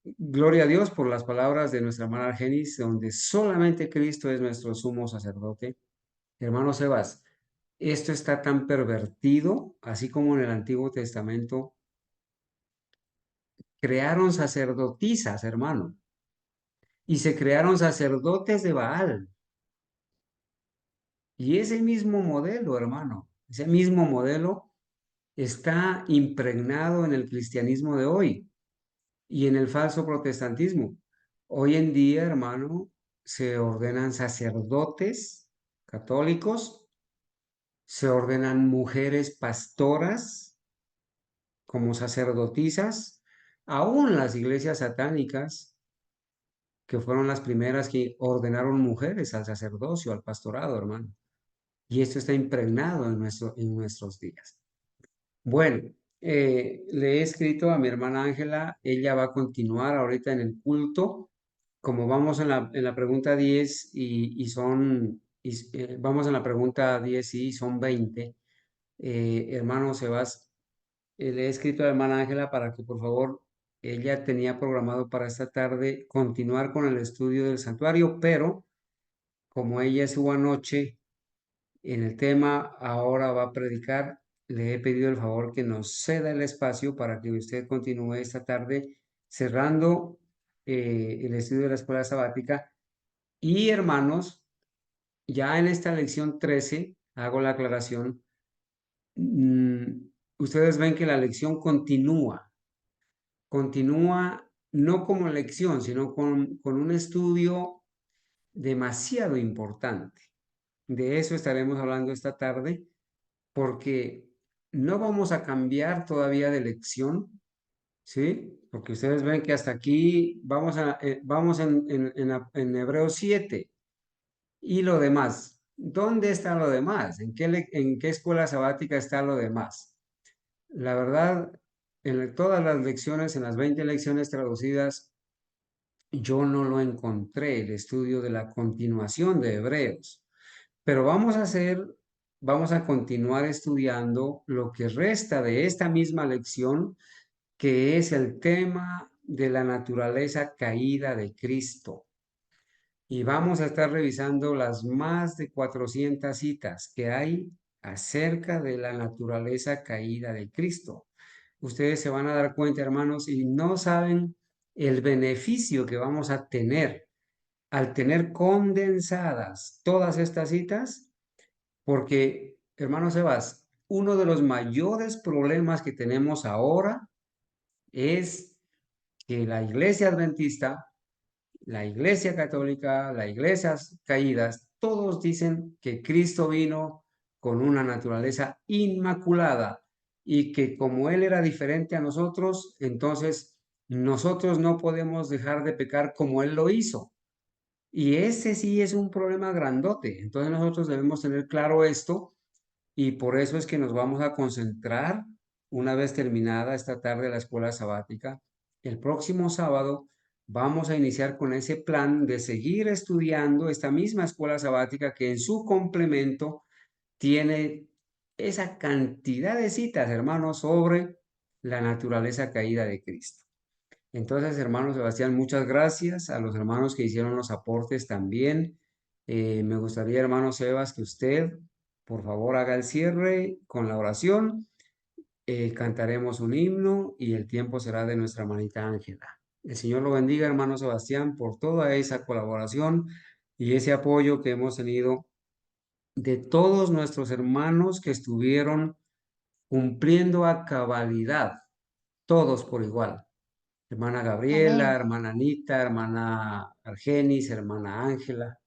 Speaker 3: Gloria a Dios por las palabras de nuestra hermana Argenis, donde solamente Cristo es nuestro sumo sacerdote. Hermano Sebas, esto está tan pervertido, así como en el Antiguo Testamento crearon sacerdotisas, hermano, y se crearon sacerdotes de Baal. Y ese mismo modelo, hermano, ese mismo modelo está impregnado en el cristianismo de hoy y en el falso protestantismo. Hoy en día, hermano, se ordenan sacerdotes católicos, se ordenan mujeres pastoras como sacerdotisas, aún las iglesias satánicas, que fueron las primeras que ordenaron mujeres al sacerdocio, al pastorado, hermano. Y esto está impregnado en nuestros días. Bueno, le he escrito a mi hermana Ángela, ella va a continuar ahorita en el culto, como vamos en la pregunta 10 vamos en la pregunta 10 y son 20, hermano Sebas, le he escrito a la hermana Ángela para que por favor, ella tenía programado para esta tarde continuar con el estudio del santuario, pero como ella estuvo anoche en el tema, ahora va a predicar. Le he pedido el favor que nos ceda el espacio para que usted continúe esta tarde cerrando el estudio de la escuela sabática. Y hermanos, ya en esta lección 13, hago la aclaración, ustedes ven que la lección continúa no como lección, sino con un estudio demasiado importante. De eso estaremos hablando esta tarde, porque no vamos a cambiar todavía de lección, ¿sí? Porque ustedes ven que hasta aquí vamos en Hebreos 7 y lo demás. ¿Dónde está lo demás? ¿En qué escuela sabática está lo demás? La verdad, en todas las lecciones, en las 20 lecciones traducidas, yo no lo encontré, el estudio de la continuación de Hebreos. Pero vamos a continuar estudiando lo que resta de esta misma lección, que es el tema de la naturaleza caída de Cristo. Y vamos a estar revisando las más de 400 citas que hay acerca de la naturaleza caída de Cristo. Ustedes se van a dar cuenta, hermanos, y no saben el beneficio que vamos a tener al tener condensadas todas estas citas, porque, hermano Sebas, uno de los mayores problemas que tenemos ahora es que la iglesia adventista, la iglesia católica, las iglesias caídas, todos dicen que Cristo vino con una naturaleza inmaculada y que como Él era diferente a nosotros, entonces nosotros no podemos dejar de pecar como Él lo hizo. Y ese sí es un problema grandote. Entonces nosotros debemos tener claro esto y por eso es que nos vamos a concentrar una vez terminada esta tarde la escuela sabática. El próximo sábado vamos a iniciar con ese plan de seguir estudiando esta misma escuela sabática que en su complemento tiene esa cantidad de citas, hermanos, sobre la naturaleza caída de Cristo. Entonces, hermano Sebastián, muchas gracias a los hermanos que hicieron los aportes también. Me gustaría, hermano Sebas, que usted, por favor, haga el cierre con la oración. Cantaremos un himno y el tiempo será de nuestra hermanita Ángela. El Señor lo bendiga, hermano Sebastián, por toda esa colaboración y ese apoyo que hemos tenido de todos nuestros hermanos que estuvieron cumpliendo a cabalidad, todos por igual. Hermana Gabriela,
Speaker 2: Amén.
Speaker 3: hermana Anita, hermana Argenis, hermana Ángela,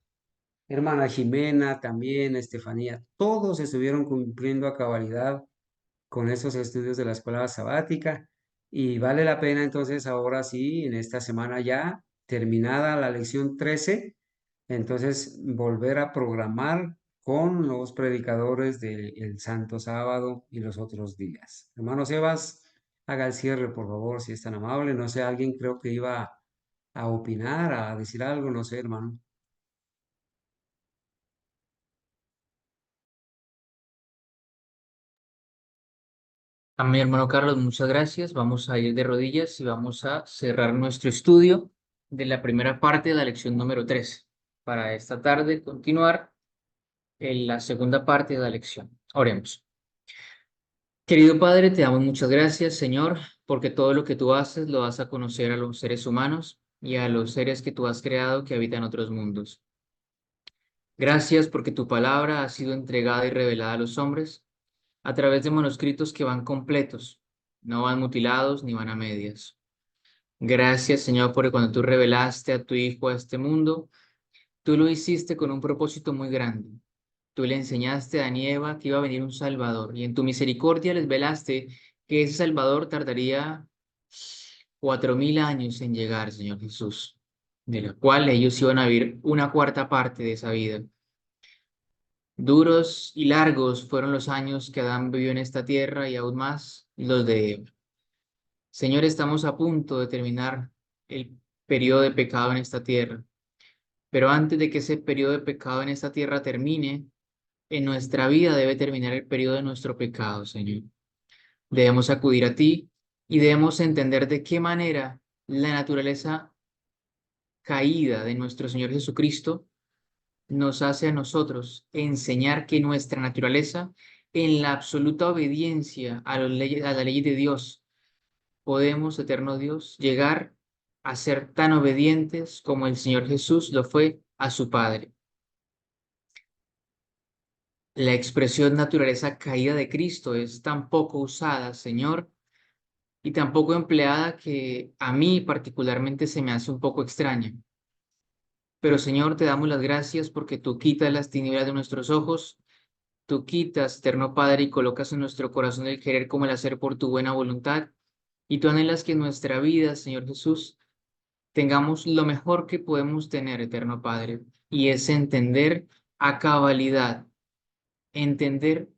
Speaker 3: hermana Jimena también, Estefanía, todos estuvieron cumpliendo a cabalidad con esos estudios de la escuela sabática y vale la pena entonces ahora sí, en esta semana ya terminada la lección 13, entonces volver a programar con los predicadores del Santo Sábado y los otros días. Hermano Sebas, haga el cierre, por favor, si es tan amable. No sé, alguien creo que iba a opinar, a decir algo, no sé, hermano.
Speaker 1: A mi hermano Carlos, muchas gracias. Vamos a ir de rodillas y vamos a cerrar nuestro estudio de la primera parte de la lección número 13. Para esta tarde continuar en la segunda parte de la lección. Oremos. Querido Padre, te damos muchas gracias, Señor, porque todo lo que tú haces lo das a conocer a los seres humanos y a los seres que tú has creado que habitan otros mundos. Gracias porque tu palabra ha sido entregada y revelada a los hombres a través de manuscritos que van completos, no van mutilados ni van a medias. Gracias, Señor, porque cuando tú revelaste a tu Hijo a este mundo, tú lo hiciste con un propósito muy grande. Tú le enseñaste a Adán y Eva que iba a venir un Salvador y en tu misericordia les velaste que ese Salvador tardaría 4000 años en llegar, Señor Jesús, de la cual ellos iban a vivir una cuarta parte de esa vida. Duros y largos fueron los años que Adán vivió en esta tierra y aún más los de Eva. Señor, estamos a punto de terminar el periodo de pecado en esta tierra, pero antes de que ese periodo de pecado en esta tierra termine, en nuestra vida debe terminar el periodo de nuestro pecado, Señor. Debemos acudir a ti y debemos entender de qué manera la naturaleza caída de nuestro Señor Jesucristo nos hace a nosotros enseñar que nuestra naturaleza, en la absoluta obediencia a la ley de Dios, podemos, eterno Dios, llegar a ser tan obedientes como el Señor Jesús lo fue a su Padre. La expresión naturaleza caída de Cristo es tan poco usada, Señor, y tan poco empleada que a mí particularmente se me hace un poco extraña. Pero Señor, te damos las gracias porque tú quitas las tinieblas de nuestros ojos, tú quitas, eterno Padre, y colocas en nuestro corazón el querer como el hacer por tu buena voluntad, y tú anhelas que en nuestra vida, Señor Jesús, tengamos lo mejor que podemos tener, eterno Padre, y es entender a cabalidad, entender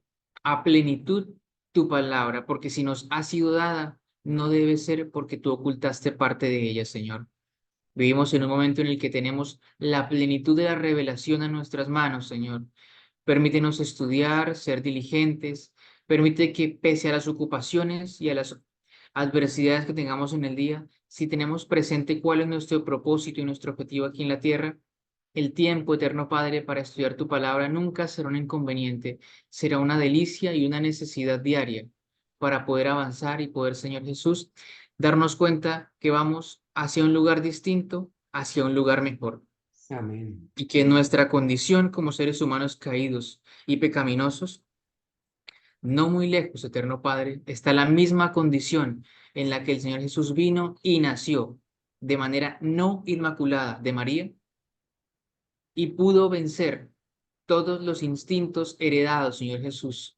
Speaker 1: a plenitud tu palabra, porque si nos ha sido dada, no debe ser porque tú ocultaste parte de ella, Señor. Vivimos en un momento en el que tenemos la plenitud de la revelación en nuestras manos, Señor. Permítenos estudiar, ser diligentes. Permite que pese a las ocupaciones y a las adversidades que tengamos en el día, si tenemos presente cuál es nuestro propósito y nuestro objetivo aquí en la tierra, el tiempo, eterno Padre, para estudiar tu palabra nunca será un inconveniente, será una delicia y una necesidad diaria para poder avanzar y poder, Señor Jesús, darnos cuenta que vamos hacia un lugar distinto, hacia un lugar mejor.
Speaker 3: Amén.
Speaker 1: Y que nuestra condición como seres humanos caídos y pecaminosos, no muy lejos, eterno Padre, está la misma condición en la que el Señor Jesús vino y nació de manera no inmaculada de María y pudo vencer todos los instintos heredados, Señor Jesús.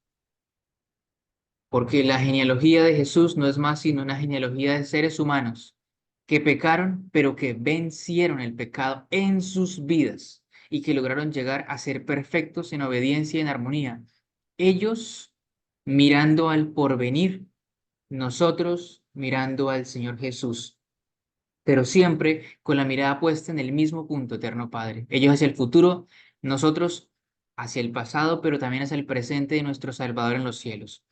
Speaker 1: Porque la genealogía de Jesús no es más sino una genealogía de seres humanos que pecaron, pero que vencieron el pecado en sus vidas y que lograron llegar a ser perfectos en obediencia y en armonía. Ellos mirando al porvenir, nosotros mirando al Señor Jesús, pero siempre con la mirada puesta en el mismo punto, eterno Padre. Ellos hacia el futuro, nosotros hacia el pasado, pero también hacia el presente de nuestro Salvador en los cielos.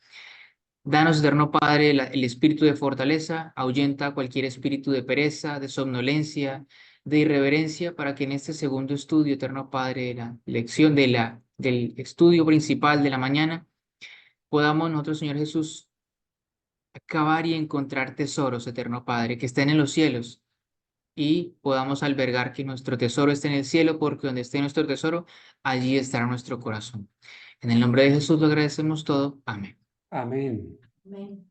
Speaker 1: Danos, eterno Padre, el espíritu de fortaleza, ahuyenta cualquier espíritu de pereza, de somnolencia, de irreverencia, para que en este segundo estudio, eterno Padre, la lección del estudio principal de la mañana, podamos nosotros, Señor Jesús, acabar y encontrar tesoros, eterno Padre, que estén en los cielos, y podamos albergar que nuestro tesoro esté en el cielo, porque donde esté nuestro tesoro, allí estará nuestro corazón. En el nombre de Jesús lo agradecemos todo. Amén.
Speaker 3: Amén.
Speaker 2: Amén.